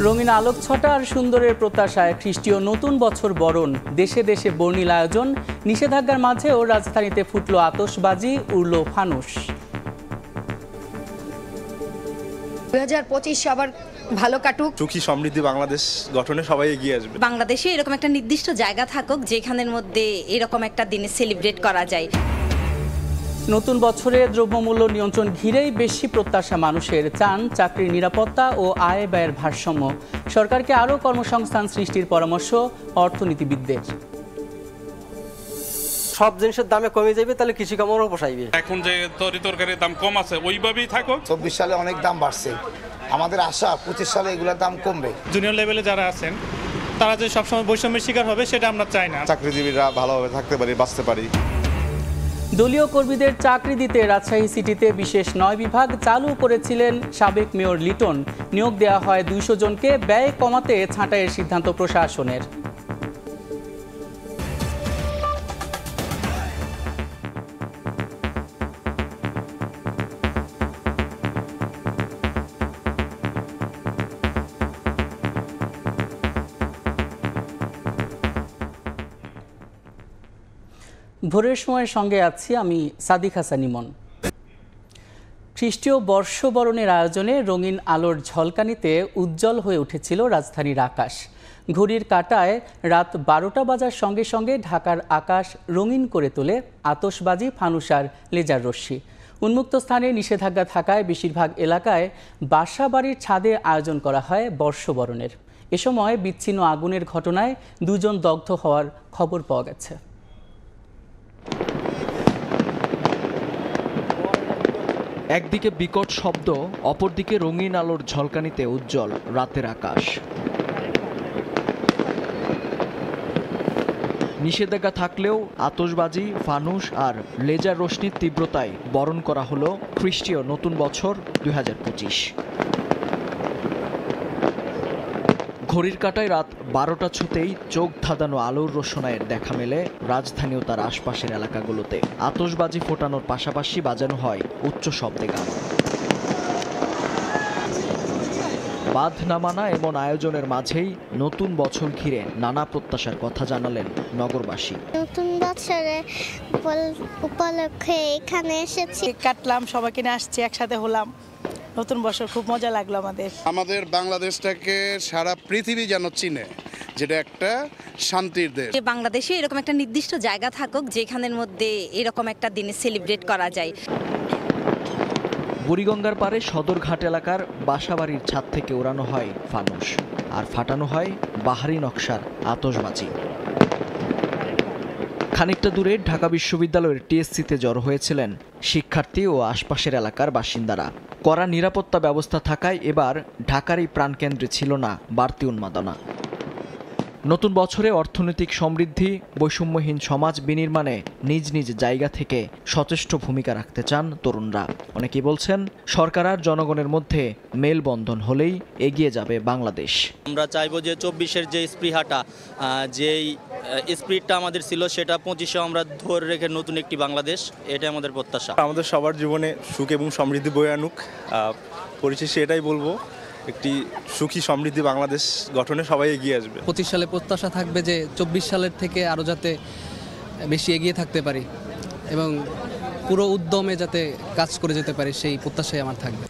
রঙিন আলোকছটা আর সুন্দরের প্রত্যাশায় খ্রিস্টীয় নতুন বছর বরণ, দেশে দেশে বর্ণিল আয়োজন, নিষেধাজ্ঞার মাঝেও রাজধানীতে ফুটলো আতশবাজি, উড়ল ফানুস। 2025 সবার ভালো কাটুক, সুখী সমৃদ্ধি বাংলাদেশ গঠনে সবাই এগিয়ে আসবে। বাংলাদেশে এরকম একটা নির্দিষ্ট জায়গা থাকুক যেখানের মধ্যে এরকম একটা দিনে সেলিব্রেট করা যায়। নতুন বছরে দ্রব্যমূল্য নিয়ন্ত্রণ ঘিরেই বেশি প্রত্যাশা মানুষের। চান চাকরির নিরাপত্তা ও আয় ব্যয়ের ভারসাম্য। সরকারকে আরও কর্মসংস্থান সৃষ্টির পরামর্শ অর্থনীতিবিদদের। সব জিনিসের দামে কমে যাবে, তাহলে কৃষি কামড়ও পোষাইবে। এখন যে তরকারির দাম কম আছে ওইভাবেই থাকুক। 24 সালে অনেক দাম বাড়ছে, আমাদের আশা 25 সালে এগুলোর দাম কমবে। জুনিয়র লেভেলে যারা আছেন তারা যে সবসময় বৈষম্যের শিকার হবে সেটা আমরা চাই না। চাকরিজীবীরা ভালোভাবে থাকতে পারি, বাঁচতে পারি। দলীয় কর্মীদের চাকরি দিতে রাজশাহী সিটিতে বিশেষ 9 বিভাগ চালু করেছিলেন সাবেক মেয়র লিটন। নিয়োগ দেওয়া হয় 200 জনকে। ব্যয় কমাতে ছাঁটাইয়ের সিদ্ধান্ত প্রশাসনের। ভোরের সময়ের সঙ্গে আছি আমি সাদিক হাসান ইমন। খ্রিস্টীয় বর্ষবরণের আয়োজনে রঙিন আলোর ঝলকানিতে উজ্জ্বল হয়ে উঠেছিল রাজধানীর আকাশ। ঘড়ির কাঁটায় রাত 12টা বাজার সঙ্গে সঙ্গে ঢাকার আকাশ রঙিন করে তোলে আতশবাজি, ফানুস আর লেজার রশ্মি। উন্মুক্ত স্থানে নিষেধাজ্ঞা থাকায় বেশিরভাগ এলাকায় বাসা বাড়ির ছাদে আয়োজন করা হয় বর্ষবরণের। এ সময় বিচ্ছিন্ন আগুনের ঘটনায় 2 জন দগ্ধ হওয়ার খবর পাওয়া গেছে। একদিকে বিকট শব্দ, অপরদিকে রঙিন আলোর ঝলকানিতে উজ্জ্বল রাতের আকাশ। নিষেধাজ্ঞা থাকলেও আতশবাজি, ফানুস আর লেজার রশ্মির তীব্রতায় বরণ করা হলো খ্রিস্টীয় নতুন বছর 2025। ঘড়ির কাঁটায় রাত 12টা ছুতেই চোখ ধাঁধানো আলোর রোশনায়ের দেখা মেলে রাজধানী ও তার আশপাশের এলাকাগুলোতে। আতশবাজি ফোটানোর পাশাপাশি বাজানো হয় উচ্চ শব্দে গান। বাঁধ না মানা এমন আয়োজনের মাঝেই নতুন বছর ঘিরে নানা প্রত্যাশার কথা জানালেন নগরবাসী। নতুন বছরে উপলক্ষে এখানে এসেছি, কাটলাম, সবাইকে নিয়ে আসছি, একসাথে হলাম। নতুন বছর খুব মজা লাগলো আমাদের বাংলাদেশটাকে সারা পৃথিবী যেন চিনে, যেটা একটা শান্তির দেশ। বাংলাদেশে এরকম একটা নির্দিষ্ট জায়গা থাকুক যেখানের মধ্যে এরকম একটা দিনে সেলিব্রেট করা যায়। বুড়িগঙ্গার পারে সদরঘাট এলাকার বাসাবাড়ির ছাদ থেকে ওড়ানো হয় ফানুস আর ফাটানো হয় বাহারি নকশার আতশবাজি। খানিকটা দূরে ঢাকা বিশ্ববিদ্যালয়ের টিএসসিতে জড়ো হয়েছিলেন শিক্ষার্থী ও আশপাশের এলাকার বাসিন্দারা। কড়া নিরাপত্তা ব্যবস্থা থাকায় এবার ঢাকার এই প্রাণকেন্দ্রে ছিল না বাড়তি উন্মাদনা। নতুন বছরে অর্থনৈতিক সমৃদ্ধি, বৈষম্যহীন সমাজ বিনির্মাণে নিজ নিজ জায়গা থেকে সচেষ্ট ভূমিকা রাখতে চান তরুণরা। অনেকেই বলছেন সরকার আর জনগণের মধ্যে মেলবন্ধন হলেই এগিয়ে যাবে বাংলাদেশ। আমরা চাইবো যে 24-এর যে স্পৃহাটা, যেই স্পিরিটটা আমাদের ছিল, সেটা 25-এ আমরা ধরে রেখে নতুন একটি বাংলাদেশ, এটা আমাদের প্রত্যাশা। আমাদের সবার জীবনে সুখ এবং সমৃদ্ধি বয়ে আনুক। পরিশেষে এটাই বলবো, একটি সুখী সমৃদ্ধি বাংলাদেশ গঠনে সবাই এগিয়ে আসবে। 25 সালে প্রত্যাশা থাকবে যে 24 সালের থেকে আরও যাতে বেশি এগিয়ে থাকতে পারি এবং পুরো উদ্যমে যাতে কাজ করে যেতে পারি, সেই প্রত্যাশাই আমার থাকবে।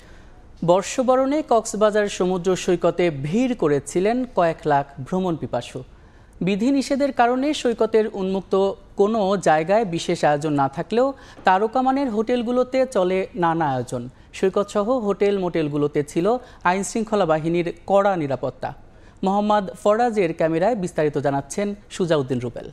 বর্ষবরণে কক্সবাজার সমুদ্র সৈকতে ভিড় করেছিলেন কয়েক লাখ ভ্রমণ পিপাসু। বিধিনিষেধের কারণে সৈকতের উন্মুক্ত কোনো জায়গায় বিশেষ আয়োজন না থাকলেও তারকামানের হোটেলগুলোতে চলে নানা আয়োজন। সৈকতসহ হোটেল মোটেলগুলোতে ছিল আইনশৃঙ্খলা বাহিনীর কড়া নিরাপত্তা। মোহাম্মদ ফরাজের ক্যামেরায় বিস্তারিত জানাচ্ছেন সুজাউদ্দিন রুবেল।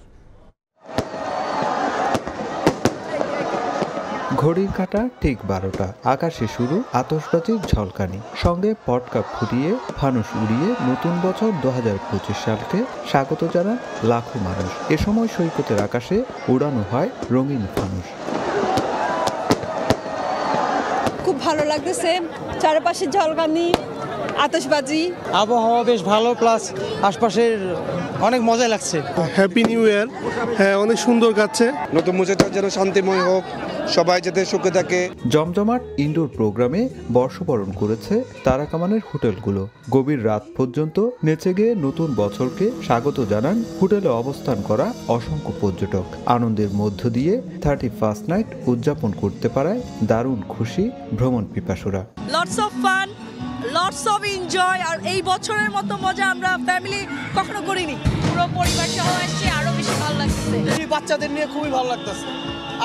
ঘড়ির কাঁটা ঠিক 12টা, আকাশে শুরু আতশবাজির ঝলকানি, সঙ্গে পটকা ফুটিয়ে ফানুস উড়িয়ে নতুন বছর 2025 সালকে স্বাগত জানান লাখো মানুষ। এ সময় সৈকতের আকাশে উড়ানো হয় রঙিন ফানুস। খুব ভালো লাগতেছে, চারপাশে ঝলকানি, আতশবাজি, আবহাওয়া বেশ ভালো, প্লাস আশপাশের অনেক মজা লাগছে। Happy new year. হ্যাঁ, অনেক সুন্দর কাটছে। নতুন বছরটা যেন শান্তিময় হোক, সবাই যাতে সুখে থাকে। জমজমাট ইনডোর প্রোগ্রামে বর্ষবরণ করেছে তারাকামানের হোটেলগুলো। গভীর রাত পর্যন্ত নেচে গিয়ে নতুন বছরকে স্বাগত জানান হোটেলে অবস্থান করা অসংখ্য পর্যটক। আনন্দের মধ্য দিয়ে 31st নাইট উদযাপন করতে পারায় দারুণ খুশি ভ্রমণ পিপাসুরা। Lots of fun, lots of enjoy. আর এই বছরের মতো মজা আমরা ফ্যামিলি কখনো করিনি। পুরো পরিবার সহ আসছে, আরো বেশি ভালো লাগছে। বাচ্চাদের নিয়ে খুবই ভালো লাগতেছে,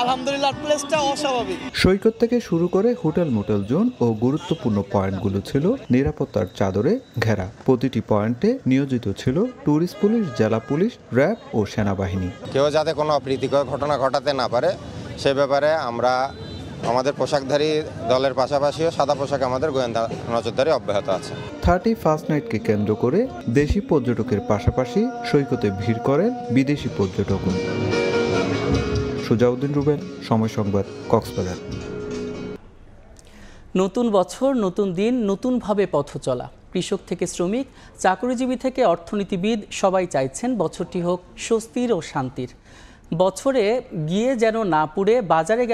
আলহামদুলিল্লাহ। প্লেসটা অস্বাভাবিক। সৈকত থেকে শুরু করে হোটেল মোটেল জোন ও গুরুত্বপূর্ণ পয়েন্টগুলো ছিল নিরাপত্তার চাদরে ঘেরা। প্রতিটি পয়েন্টে নিয়োজিত ছিল ট্যুরিস্ট পুলিশ, জেলা পুলিশ, র্যাব ও সেনাবাহিনী। কেউ যাতে কোনো অপ্রীতিকর ঘটনা ঘটাতে না পারে সে ব্যাপারে আমরা আমাদের পোশাকধারী দলের পাশাপাশিও সাদা পোশাক আমাদের গোয়েন্দা নজরদারি অব্যাহত আছে। 31st নাইটকে কেন্দ্র করে দেশি পর্যটকের পাশাপাশি সৈকতে ভিড় করেন বিদেশি পর্যটকও। সুজাউদ্দিন রুবেল, সময় সংবাদ, কক্সবাজার। নতুন বছর, নতুন দিন, নতুনভাবে পথ চলা। কৃষক থেকে শ্রমিক, চাকরিজীবী থেকে অর্থনীতিবিদ সবাই চাইছেন বছরটি হোক স্বস্তির ও শান্তির। বছরে গিয়ে যেন না পুড়ে বাজারে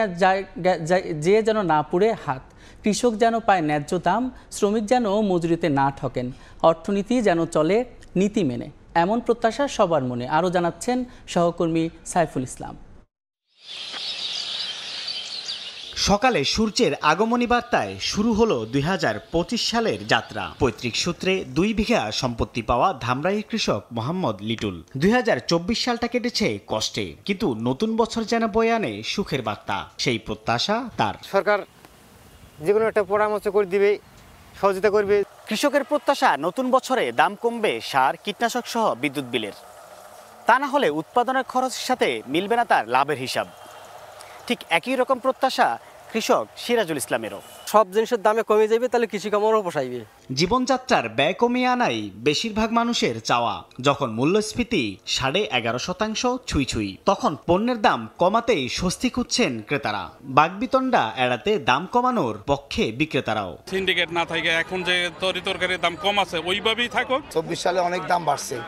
যেয়ে যেন না পুড়ে হাত। কৃষক যেন পায় ন্যায্য দাম, শ্রমিক যেন মজুরিতে না ঠকেন, অর্থনীতি যেন চলে নীতি মেনে, এমন প্রত্যাশা সবার মনে। আরও জানাচ্ছেন সহকর্মী সাইফুল ইসলাম। সকালে সূর্যের আগমনী বার্তায় শুরু হলো 2025 সালের যাত্রা। পৈতৃক সূত্রে 2 বিঘা সম্পত্তি পাওয়া ধামরাইয়ের কৃষক মোহাম্মদ লিটুল 2024 সালটা কেটেছে কষ্টে, কিন্তু নতুন বছর যেন বয়ে আনে সুখের বার্তা, সেই প্রত্যাশা তার। সরকার যে কোনো একটা পরামর্শ করে দিবে, সহযোগিতা করবে। কৃষকের প্রত্যাশা নতুন বছরে দাম কমবে সার, কীটনাশক সহ বিদ্যুৎ বিলের। তা না হলে উৎপাদনের খরচের সাথে মিলবে না তার লাভের হিসাব। ঠিক একই রকম প্রত্যাশা কৃষক সিরাজুল ইসলামেরও। সব জিনিসের দামে কমে যাবে, তাহলে কৃষি কামড়ও পোষাইবে। জীবনযাত্রার ব্যয় কমিয়ে আনাই বেশিরভাগ মানুষের চাওয়া। যখন মূল্যস্ফীতি 11.5% ছুঁই, তখন পণ্যের দাম কমাতেই স্বস্তি খুঁজছেন ক্রেতারা। বাগবিতণ্ডা এড়াতে দাম কমানোর পক্ষে বিক্রেতারাও। সিন্ডিকেট না থাকে এখন যে তরকারির দাম কম আছে ওইভাবেই থাকুক। 24 সালে অনেক দাম বাড়ছে,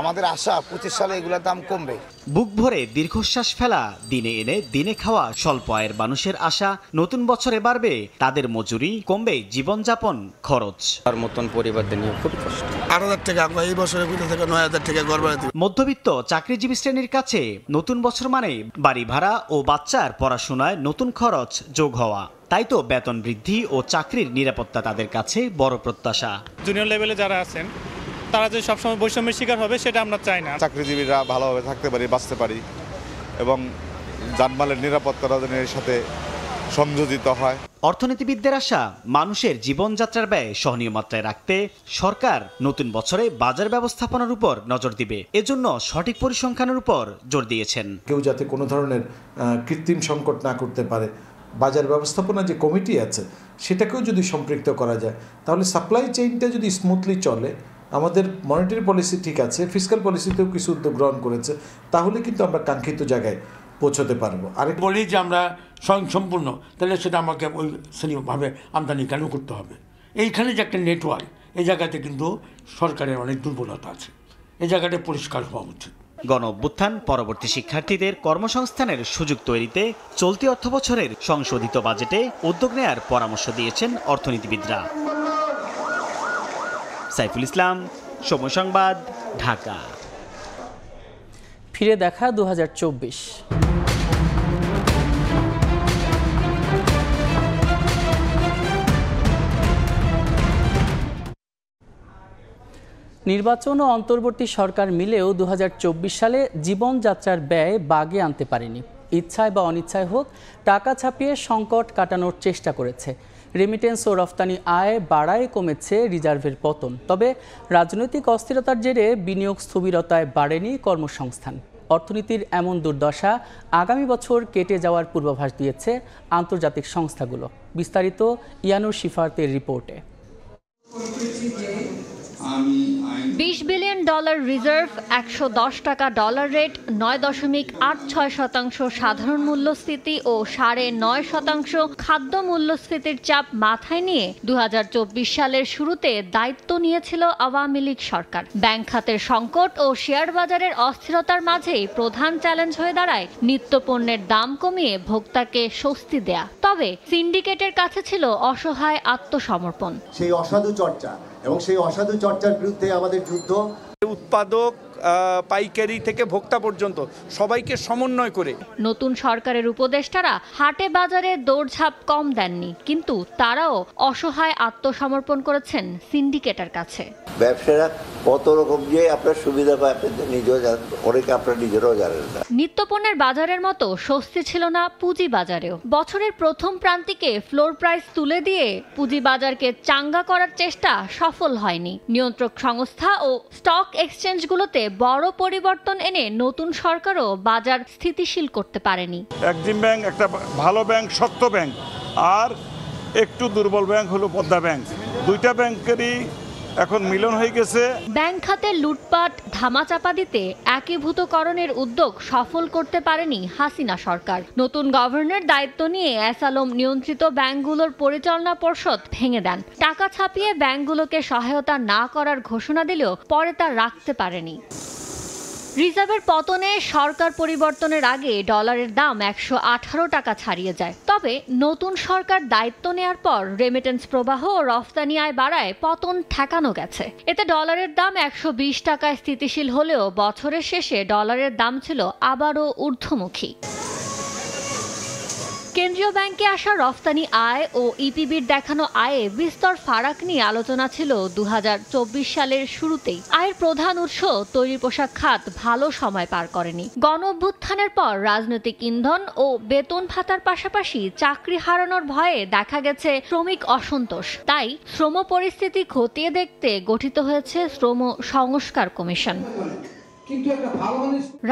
আমাদের আশা 25 সালে এগুলোর দাম কমবে। বুক ভরে দীর্ঘশ্বাস ফেলা, দিনে এনে দিনে খাওয়া স্বল্প আয়ের মানুষের আশা নতুন বছরে বাড়বে তাদের মজুরি, কমবে জীবনযাপন খরচ। তার মতন পরিবারদের নিয়ে খুব কষ্ট। 8,000 টাকা এই বছরে 9,000 টাকা ঘর ভাড়া। মধ্যবিত্ত চাকরিজীবী শ্রেণীর কাছে নতুন বছর মানে বাড়ি ভাড়া ও বাচ্চার পড়াশোনায় নতুন খরচ যোগ হওয়া। তাই তো বেতন বৃদ্ধি ও চাকরির নিরাপত্তা তাদের কাছে বড় প্রত্যাশা। জুনিয়র লেভেলে যারা আছেন তারা যে সবসময় বৈষম্যের শিকার হবে সেটা আমরা চাই না। চাকরিজীবীরা ভালোভাবে থাকতে পারি, বাঁচতে পারি এবং জানমালের নিরাপত্তার সাথে সংযোজিত হয়। অর্থনীতিবিদদের আশা মানুষের জীবনযাত্রার ব্যয় সহনীয় মাত্রায় রাখতে সরকার নতুন বছরে বাজার ব্যবস্থাপনার উপর নজর দিবে। এজন্য সঠিক পরিসংখ্যানের উপর জোর দিয়েছেন। কেউ যাতে কোনো ধরনের কৃত্রিম সংকট না করতে পারে, বাজার ব্যবস্থাপনা যে কমিটি আছে সেটাকেও যদি সম্পৃক্ত করা যায়, তাহলে সাপ্লাই চেইনটা যদি স্মুথলি চলে, আমাদের মনিটারি পলিসি ঠিক আছে, ফিসক্যাল পলিসিতেও কিছু উদ্যোগ গ্রহণ করেছে, তাহলে কিন্তু আমরা কাঙ্ক্ষিত জায়গায় পৌঁছতে পারবো। আরেক বলি যে আমরা স্বয়ংসম্পূর্ণ, তাহলে সেটা আমাকে ওই শ্রেণীভাবে আমদানি কেন করতে হবে? এইখানে যে একটা নেটওয়ার্ক, এই জায়গাতে কিন্তু সরকারের অনেক দুর্বলতা আছে, এই জায়গাটা পরিষ্কার হওয়া উচিত। গণ অভ্যুত্থান পরবর্তী শিক্ষার্থীদের কর্মসংস্থানের সুযোগ তৈরিতে চলতি অর্থবছরের সংশোধিত বাজেটে উদ্যোগ নেয়ার পরামর্শ দিয়েছেন অর্থনীতিবিদরা। সাইফুল ইসলাম, সময় সংবাদ, ঢাকা। ফিরে দেখা 2024। নির্বাচন ও অন্তর্বর্তী সরকার মিলেও 2024 সালে জীবনযাত্রার ব্যয় বাগে আনতে পারেনি। ইচ্ছায় বা অনিচ্ছায় হোক, টাকা ছাপিয়ে সংকট কাটানোর চেষ্টা করেছে। রেমিটেন্স ও রফতানি আয় বাড়ায় কমেছে রিজার্ভের পতন। তবে রাজনৈতিক অস্থিরতার জেরে বিনিয়োগ স্থবিরতায় বাড়েনি কর্মসংস্থান। অর্থনীতির এমন দুর্দশা আগামী বছর কেটে যাওয়ার পূর্বাভাস দিয়েছে আন্তর্জাতিক সংস্থাগুলো। বিস্তারিত ইয়ানুর শিফাতের রিপোর্টে। $20 বিলিয়ন রিজার্ভ, 110 টাকা ডলার রেট, 9.86% সাধারণ মূল্যস্ফীতি ও 9.5% খাদ্য মূল্যস্ফীতির চাপ মাথায় নিয়ে 2024 সালের শুরুতে দায়িত্ব নিয়েছিল আওয়ামী লীগ সরকার। ব্যাংক খাতের সংকট ও শেয়ার বাজারের অস্থিরতার মাঝেই প্রধান চ্যালেঞ্জ হয়ে দাঁড়ায় নিত্যপণ্যের দাম কমিয়ে ভোক্তাকে স্বস্তি দেয়া। তবে সিন্ডিকেটের কাছে ছিল অসহায় আত্মসমর্পণ। সেই অসাধু চর্চা এবং সেই অসাধু চর্চার বিরুদ্ধে আমাদের যুদ্ধ। উৎপাদক, পাইকারি থেকে ভোক্তা পর্যন্ত সবাইকে সমন্বয় করে নতুন সরকারের উপদেষ্টারা হাটে বাজারে দৌড়ঝাঁপ কম দেননি, কিন্তু তারাও অসহায় আত্মসমর্পণ করেছেন সিন্ডিকেটের কাছে। ব্যবসায়ীরা কত রকম যে আপনার সুবিধা পায় আপনি নিজেও জানেন, অনেকে আপনার নিজেরাও জানেন না। নিত্যপণ্যের বাজারের মতো স্বস্তি ছিল না পুঁজি বাজারেও। বছরের প্রথম প্রান্তিকে ফ্লোর প্রাইস তুলে দিয়ে পুঁজি বাজারকে চাঙ্গা করার চেষ্টা সফল হয়নি। নিয়ন্ত্রক সংস্থা ও স্টক এক্সচেঞ্জগুলোতে বড় পরিবর্তন এনে নতুন সরকারও বাজার স্থিতিশীল করতে পারেনি। এক্সিম ব্যাংক একটা ভালো ব্যাংক, শক্ত ব্যাংক, আর একটু দুর্বল ব্যাংক হলো পদ্মা ব্যাংক। দুইটা ব্যাংকেরই এখন মিলন হয়ে গেছে। ব্যাংক খাতে লুটপাট ধামাচাপা দিতে একীভূতকরণের উদ্যোগ সফল করতে পারেনি হাসিনা সরকার। নতুন গভর্নর দায়িত্ব নিয়ে এসালম নিয়ন্ত্রিত ব্যাংকগুলোর পরিচালনা পর্ষদ ভেঙে দেন। টাকা ছাপিয়ে ব্যাংকগুলোকে সহায়তা না করার ঘোষণা দিলেও পরে তা রাখতে পারেনি। রিজার্ভের পতনে সরকার পরিবর্তনের আগে ডলারের দাম 118 টাকা ছাড়িয়ে যায়। তবে নতুন সরকার দায়িত্ব নেয়ার পর রেমিটেন্স প্রবাহ ও রফতানি আয় বাড়ায় পতন ঠেকানো গেছে। এতে ডলারের দাম 120 টাকায় স্থিতিশীল হলেও বছরের শেষে ডলারের দাম ছিল আবারও ঊর্ধ্বমুখী। কেন্দ্রীয় ব্যাংকে আসা রফতানি আয় ও ইপিবির দেখানো আয়ে বিস্তর ফারাক নিয়ে আলোচনা ছিল 2024 সালের শুরুতেই। আয়ের প্রধান উৎস তৈরি পোশাক খাত ভালো সময় পার করেনি। গণ অভ্যুত্থানের পর রাজনৈতিক ইন্ধন ও বেতন ভাতার পাশাপাশি চাকরি হারানোর ভয়ে দেখা গেছে শ্রমিক অসন্তোষ। তাই শ্রম পরিস্থিতি খতিয়ে দেখতে গঠিত হয়েছে শ্রম সংস্কার কমিশন।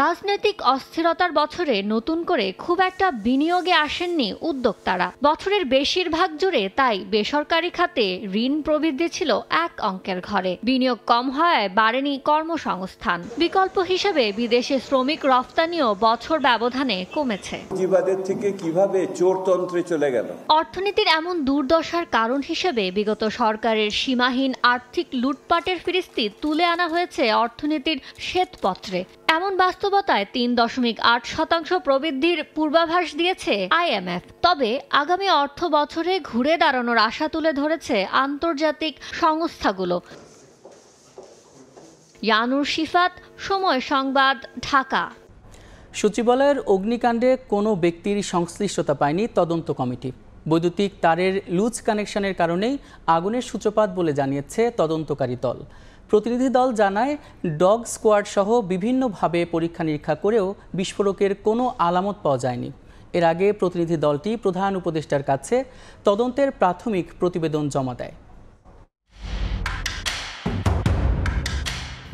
রাজনৈতিক অস্থিরতার বছরে নতুন করে খুব একটা বিনিয়োগে আসেননি উদ্যোক্তারা। বছরের বেশিরভাগ জুড়ে তাই বেসরকারি খাতে ঋণ প্রবৃদ্ধি ছিল এক অঙ্কের ঘরে। বিনিয়োগ কম হওয়ায় বাড়েনি কর্মসংস্থান। বিকল্প হিসেবে বিদেশে শ্রমিক রফতানিও বছর ব্যবধানে কমেছে। পুঁজিবাদের থেকে কিভাবে চোরতন্ত্রে চলে গেল। অর্থনীতির এমন দুর্দশার কারণ হিসেবে বিগত সরকারের সীমাহীন আর্থিক লুটপাটের ফিরিস্তি তুলে আনা হয়েছে অর্থনীতির শ্বেতপত্রে। এমন বাস্তবতায় 3.8% প্রবৃদ্ধির পূর্বাভাস দিয়েছে IMF। তবে আগামী অর্থ বছরে ঘুরে দাঁড়ানোর আশা তুলে ধরেছে আন্তর্জাতিক সংস্থাগুলো। ইয়ানুর শিফাত, সময় সংবাদ, ঢাকা। সচিবালয়ের অগ্নিকাণ্ডে কোনো ব্যক্তির সংশ্লিষ্টতা পায়নি তদন্ত কমিটি। বৈদ্যুতিক তারের লুজ কানেকশনের কারণেই আগুনের সূত্রপাত বলে জানিয়েছে তদন্তকারী দল। প্রতিনিধি দল জানায়, ডগ স্কোয়াড সহ বিভিন্নভাবে পরীক্ষা নিরীক্ষা করেও বিস্ফোরকের কোনো আলামত পাওয়া যায়নি। এর আগে প্রতিনিধি দলটি প্রধান উপদেষ্টার কাছে তদন্তের প্রাথমিক প্রতিবেদন জমা দেয়।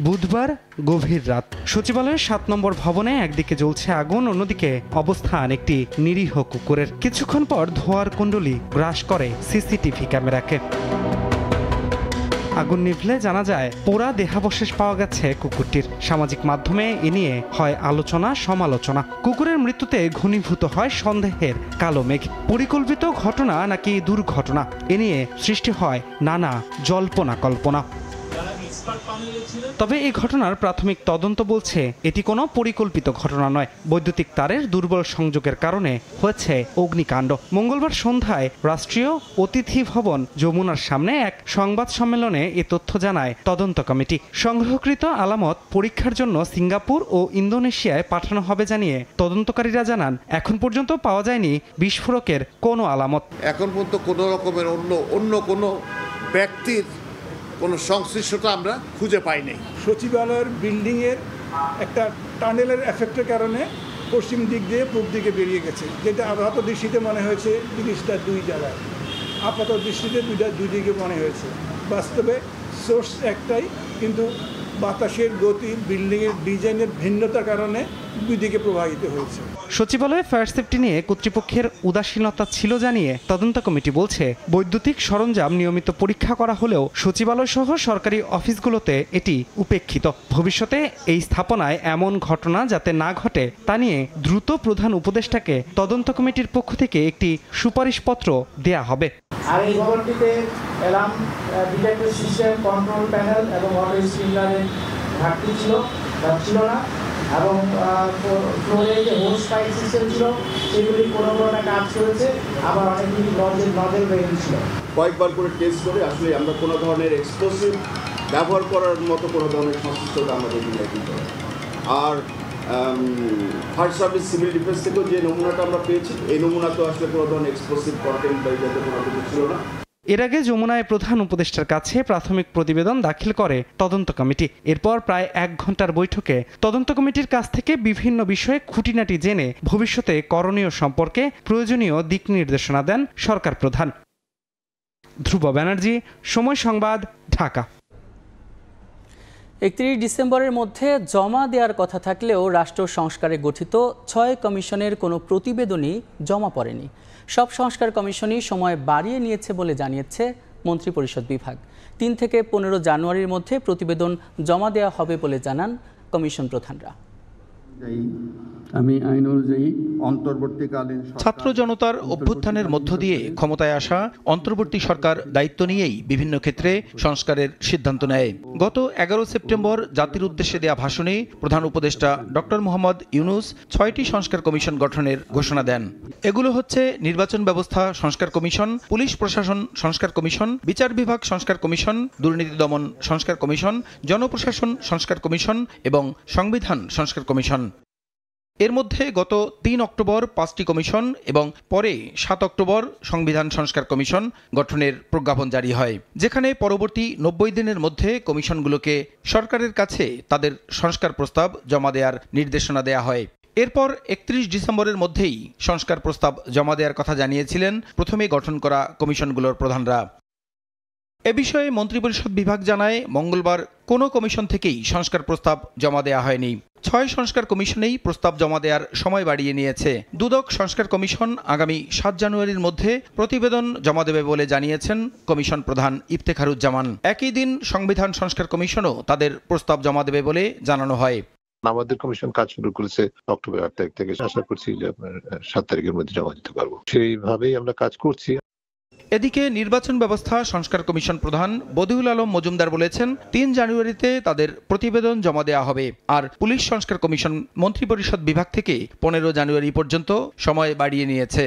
বুধবার গভীর রাত, সচিবালয়ের 7 নম্বর ভবনে একদিকে জ্বলছে আগুন, অন্যদিকে অবস্থান একটি নিরীহ কুকুরের। কিছুক্ষণ পর ধোঁয়ার কুণ্ডলী গ্রাস করে সিসিটিভি ক্যামেরাকে। আগুন নিভলে জানা যায় পোড়া দেহাবশেষ পাওয়া গেছে কুকুরটির। সামাজিক মাধ্যমে এ নিয়ে হয় আলোচনা সমালোচনা। কুকুরের মৃত্যুতে ঘনীভূত হয় সন্দেহের কালো মেঘ। পরিকল্পিত ঘটনা নাকি দুর্ঘটনা, এ নিয়ে সৃষ্টি হয় নানা জল্পনা কল্পনা। তবে এই ঘটনার প্রাথমিক তদন্ত বলছে এটি কোনো পরিকল্পিত ঘটনা নয়, বৈদ্যুতিক তারের দুর্বল সংযোগের কারণে হয়েছে অগ্নিকাণ্ড। মঙ্গলবার সন্ধ্যায় রাষ্ট্রীয় অতিথি ভবন যমুনার সামনে এক সংবাদ সম্মেলনে এ তথ্য জানায় তদন্ত কমিটি। সংগ্রহকৃত আলামত পরীক্ষার জন্য সিঙ্গাপুর ও ইন্দোনেশিয়ায় পাঠানো হবে জানিয়ে তদন্তকারীরা জানান, এখন পর্যন্ত পাওয়া যায়নি বিস্ফোরকের কোনো আলামত। এখন পর্যন্ত কোনো রকমের অন্য কোনো ব্যক্তির কোনো সংশ্লিষ্টতা আমরা খুঁজে পাইনি। সচিবালয়ের বিল্ডিংয়ের একটা টানেলের এফেক্টের কারণে পশ্চিম দিক দিয়ে পূর্ব দিকে বেরিয়ে গেছে, যেটা আপাত দৃষ্টিতে মনে হয়েছে জিনিসটা দুই জায়গায়, আপাত দৃষ্টিতে দুই দিকে মনে হয়েছে। বাস্তবে সোর্স একটাই, কিন্তু বাতাসের গতি, বিল্ডিংয়ের ডিজাইনের ভিন্নতার কারণে দুই দিকে প্রবাহিত হয়েছে। সচিবালয়ে ফায়ার সেফটি নিয়ে কর্তৃপক্ষের উদাসীনতা ছিল জানিয়ে তদন্ত কমিটি বলছে, বৈদ্যুতিক সরঞ্জাম নিয়মিত পরীক্ষা করা হলেও সচিবালয় সহ সরকারি অফিসগুলোতে এটি উপেক্ষিত। ভবিষ্যতে এই স্থাপনায় এমন ঘটনা যাতে না ঘটে তা নিয়ে দ্রুত প্রধান উপদেষ্টাকে তদন্ত কমিটির পক্ষ থেকে একটি সুপারিশপত্র দেয়া হবে। আর এই ভবনটিতে alarm detector system, control panel এবং অটো স্প্রিংলারের ঘাটতি ছিল না, এবং ফ্লোরে যে হোস পাইপ সিস্টেম ছিল সেগুলি কোনো কাজ করেছে, আবার অনেকগুলি নজেল বেরিয়ে ছিল। কয়েকবার করে টেস্ট করে আসলে আমরা কোনো ধরনের এক্সপ্লোসিভ ব্যবহার করার মতো কোনো ধরনের সংশ্লিষ্টতা আমাদের কিন্তু। আর ফায়ার সার্ভিস সিভিল ডিফেন্স থেকেও যে নমুনাটা আমরা পেয়েছি, এই নমুনা তো আসলে কোনো ধরনের এক্সপ্লোসিভ কন্টেন্ট বা যাতে কোনো কিছু ছিল না। এর আগে যমুনায় প্রধান উপদেষ্টার কাছে প্রাথমিক প্রতিবেদন দাখিল করে তদন্ত কমিটি। এরপর প্রায় 1 ঘন্টার বৈঠকে তদন্ত কমিটির কাছ থেকে বিভিন্ন বিষয়ে খুঁটিনাটি জেনে ভবিষ্যতে করণীয় সম্পর্কে প্রয়োজনীয় দিক নির্দেশনা দেন সরকার প্রধান। ধ্রুব ব্যানার্জি, সময় সংবাদ, ঢাকা। 31 ডিসেম্বরের মধ্যে জমা দেওয়ার কথা থাকলেও রাষ্ট্র সংস্কারে গঠিত 6 কমিশনের কোনো প্রতিবেদনই জমা পড়েনি। সব সংস্কার কমিশনই সময় বাড়িয়ে নিয়েছে বলে জানিয়েছে মন্ত্রিপরিষদ বিভাগ। 3 থেকে 15 জানুয়ারির মধ্যে প্রতিবেদন জমা দেওয়া হবে বলে জানান কমিশন প্রধানরা। আমি আইন অনুযায়ী অন্তর্বর্তীকালীন ছাত্র জনতার অভ্যুত্থানের মধ্য দিয়ে ক্ষমতায় আসা অন্তর্বর্তী সরকার দায়িত্ব নিয়েই বিভিন্ন ক্ষেত্রে সংস্কারের সিদ্ধান্ত নেয়। গত 11 সেপ্টেম্বর জাতির উদ্দেশ্যে দেয়া ভাষণে প্রধান উপদেষ্টা ডক্টর মোহাম্মদ ইউনূস 6টি সংস্কার কমিশন গঠনের ঘোষণা দেন। এগুলো হচ্ছে নির্বাচন ব্যবস্থা সংস্কার কমিশন, পুলিশ প্রশাসন সংস্কার কমিশন, বিচার বিভাগ সংস্কার কমিশন, দুর্নীতি দমন সংস্কার কমিশন, জনপ্রশাসন সংস্কার কমিশন এবং সংবিধান সংস্কার কমিশন। এর মধ্যে গত 3 অক্টোবর 5টি কমিশন এবং পরে 7 অক্টোবর সংবিধান সংস্কার কমিশন গঠনের প্রজ্ঞাপন জারি হয়, যেখানে পরবর্তী 90 দিনের মধ্যে কমিশনগুলোকে সরকারের কাছে তাদের সংস্কার প্রস্তাব জমা দেওয়ার নির্দেশনা দেয়া হয়। এরপর 31 ডিসেম্বরের মধ্যেই সংস্কার প্রস্তাব জমা দেওয়ার কথা জানিয়েছিলেন প্রথমে গঠন করা কমিশনগুলোর প্রধানরা। এ বিষয়ে মন্ত্রিপরিষদ বিভাগ জানায়, মঙ্গলবার কোনো কমিশন থেকেই সংস্কার প্রস্তাব জমা দেওয়া হয়নি। 6 সংস্কার কমিশনেই প্রস্তাব জমা দেওয়ার সময় বাড়িয়ে নিয়েছে। দুদক সংস্কার কমিশন আগামী 7 জানুয়ারির মধ্যে প্রতিবেদন জমা দেবে বলে জানিয়েছেন কমিশন প্রধান ইফতেখারুজ্জামান। একই দিন সংবিধান সংস্কার কমিশনও তাদের প্রস্তাব জমা দেবে বলে জানানো হয়। আমাদের কমিশন কাজ শুরু করেছে অক্টোবর 8 তারিখ থেকে। আশা করছি যে আপনার 7 তারিখের মধ্যে জমা দিতে পারবো, সেইভাবেই আমরা কাজ করছি। এদিকে নির্বাচন ব্যবস্থা সংস্কার কমিশন প্রধান বদিউল আলম মজুমদার বলেছেন, 3 জানুয়ারিতে তাদের প্রতিবেদন জমা দেওয়া হবে। আর পুলিশ সংস্কার কমিশন মন্ত্রিপরিষদ বিভাগ থেকে 15 জানুয়ারি পর্যন্ত সময় বাড়িয়ে নিয়েছে।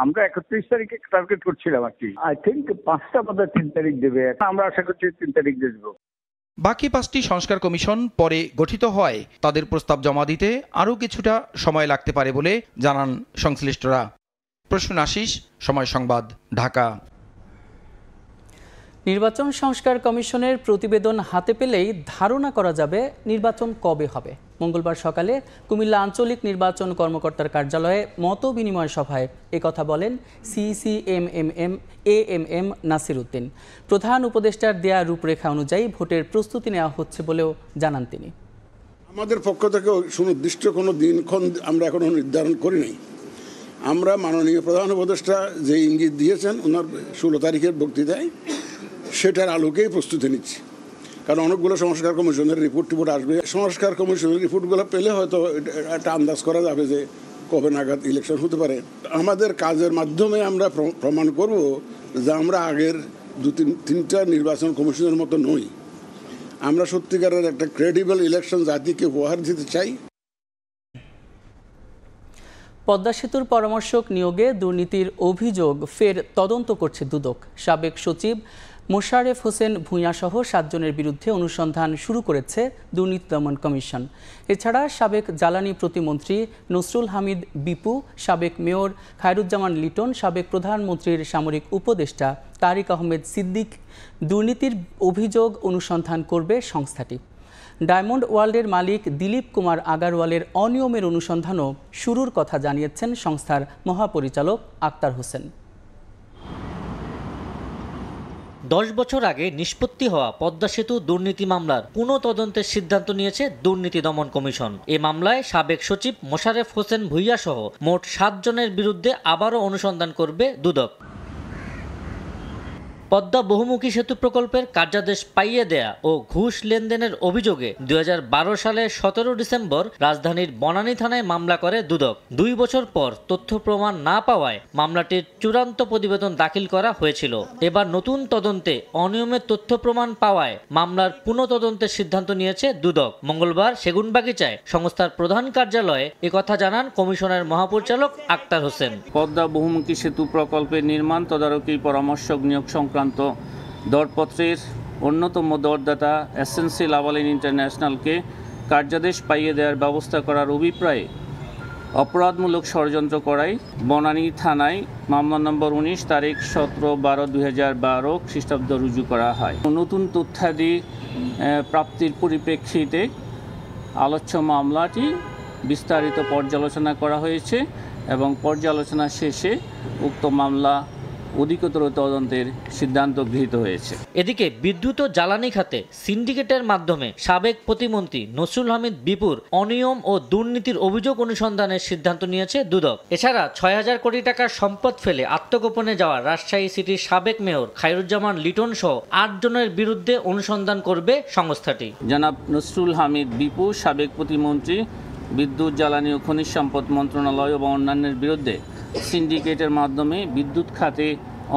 আমরা 31 তারিখে টার্গেট করছিলাম আর কি। আই থিঙ্ক 5টা বোধ 3 তারিখ দেবে, আমরা আশা করছি 3 তারিখ দেব। বাকি 5টি সংস্কার কমিশন পরে গঠিত হয়, তাদের প্রস্তাব জমা দিতে আরও কিছুটা সময় লাগতে পারে বলে জানান সংশ্লিষ্টরা। প্রশ্ন আশিস, সময় সংবাদ, ঢাকা। নির্বাচন সংস্কার কমিশনের প্রতিবেদন হাতে পেলেই ধারণা করা যাবে নির্বাচন কবে হবে। মঙ্গলবার সকালে কুমিল্লা আঞ্চলিক নির্বাচন কর্মকর্তার কার্যালয়ে মত বিনিময় সভায় একথা বলেন CCMMM নাসির উদ্দিন। প্রধান উপদেষ্টার দেয়া রূপরেখা অনুযায়ী ভোটের প্রস্তুতি নেওয়া হচ্ছে বলেও জানান তিনি। আমাদের পক্ষ থেকে সুনির্দিষ্ট কোনো দিনক্ষণ আমরা এখনো নির্ধারণ করি নাই। আমরা মাননীয় প্রধান উপদেষ্টা যে ইঙ্গিত দিয়েছেন ওনার 16 তারিখের বক্তৃতায়, সেটার আলোকেই প্রস্তুতি নিচ্ছি। কারণ অনেকগুলো সংস্কার কমিশনের রিপোর্ট আসবে। সংস্কার কমিশনের রিপোর্টগুলো পেলে হয়তো একটা আন্দাজ করা যাবে যে কবে নাগাদ ইলেকশন হতে পারে। আমাদের কাজের মাধ্যমে আমরা প্রমাণ করব যে আমরা আগের 2-3টা নির্বাচন কমিশনের মতো নই। আমরা সত্যিকারের একটা ক্রেডিবল ইলেকশন জাতিকে উপহার দিতে চাই। পদ্মা সেতুর পরামর্শক নিয়োগে দুর্নীতির অভিযোগ ফের তদন্ত করছে দুদক। সাবেক সচিব মোশারেফ হোসেন ভূঁইয়া সহ 7 জনের বিরুদ্ধে অনুসন্ধান শুরু করেছে দুর্নীতি দমন কমিশন। এছাড়া সাবেক জ্বালানি প্রতিমন্ত্রী নসরুল হামিদ বিপু, সাবেক মেয়র খায়রুজ্জামান লিটন, সাবেক প্রধানমন্ত্রীর সামরিক উপদেষ্টা তারিক আহমেদ সিদ্দিক দুর্নীতির অভিযোগ অনুসন্ধান করবে সংস্থাটি। ডায়মন্ড ওয়ার্ল্ডের মালিক দিলীপ কুমার আগারওয়ালের অনিয়মের অনুসন্ধানও শুরুর কথা জানিয়েছেন সংস্থার মহাপরিচালক আক্তার হোসেন। 10 বছর আগে নিষ্পত্তি হওয়া পদ্মা সেতু দুর্নীতি মামলার পুনঃতদন্তের সিদ্ধান্ত নিয়েছে দুর্নীতি দমন কমিশন। এই মামলায় সাবেক সচিব মোশারেফ হোসেন ভূঁইয়া সহ মোট 7 জনের বিরুদ্ধে আবারও অনুসন্ধান করবে দুদক। পদ্মা বহুমুখী সেতু প্রকল্পের কার্যাদেশ পাইয়ে দেয়া ও ঘুষ লেনদেনের অভিযোগে 2012 সালের 17 ডিসেম্বর রাজধানীর বনানী থানায় মামলা করে দুদক। 2 বছর পর তথ্য প্রমাণ না পাওয়ায় মামলাটির চূড়ান্ত প্রতিবেদন দাখিল করা হয়েছিল। এবার নতুন তদন্তে অনিয়মের তথ্য প্রমাণ পাওয়ায় মামলার পুনঃতদন্তের সিদ্ধান্ত নিয়েছে দুদক। মঙ্গলবার সেগুনবাগিচায় সংস্থার প্রধান কার্যালয়ে একথা জানান কমিশনের মহাপরিচালক আক্তার হোসেন। পদ্মা বহুমুখী সেতু প্রকল্পের নির্মাণ তদারকি পরামর্শক নিয়োগ সংক্রান্ত দরপত্রের অন্যতম দরদাতা এসেন্সিয়াল আবালিন ইন্টারন্যাশনালকে কার্যাদেশ পাইয়ে দেওয়ার ব্যবস্থা করার অভিপ্রায়ে অপরাধমূলক ষড়যন্ত্র করায় বনানী থানায় মামলা নম্বর 19 তারিখ 17/12/2012 খ্রিস্টাব্দ রুজু করা হয়। নতুন তথ্যাদি প্রাপ্তির পরিপ্রেক্ষিতে আলোচ্য মামলাটি বিস্তারিত পর্যালোচনা করা হয়েছে এবং পর্যালোচনা শেষে উক্ত মামলা অধিকতর তদন্তের সিদ্ধান্ত গৃহীত হয়েছে। এদিকে বিদ্যুৎ ও জ্বালানি খাতে সিন্ডিকেটের মাধ্যমে সাবেক প্রতিমন্ত্রী নসরুল হামিদ বিপুর অনিয়ম ও দুর্নীতির অভিযোগ অনুসন্ধানের সিদ্ধান্ত নিয়েছে দুদক। এছাড়া 6000 কোটি টাকার সম্পদ ফেলে আত্মগোপনে যাওয়া রাজশাহী সিটির সাবেক মেয়র খায়রুজ্জামান লিটন সহ 8 জনের বিরুদ্ধে অনুসন্ধান করবে সংস্থাটি। জনাব নসরুল হামিদ বিপু সাবেক প্রতিমন্ত্রী, বিদ্যুৎ জ্বালানি ও খনিজ সম্পদ মন্ত্রণালয় এবং অন্যান্যের বিরুদ্ধে সিন্ডিকেটের মাধ্যমে বিদ্যুৎ খাতে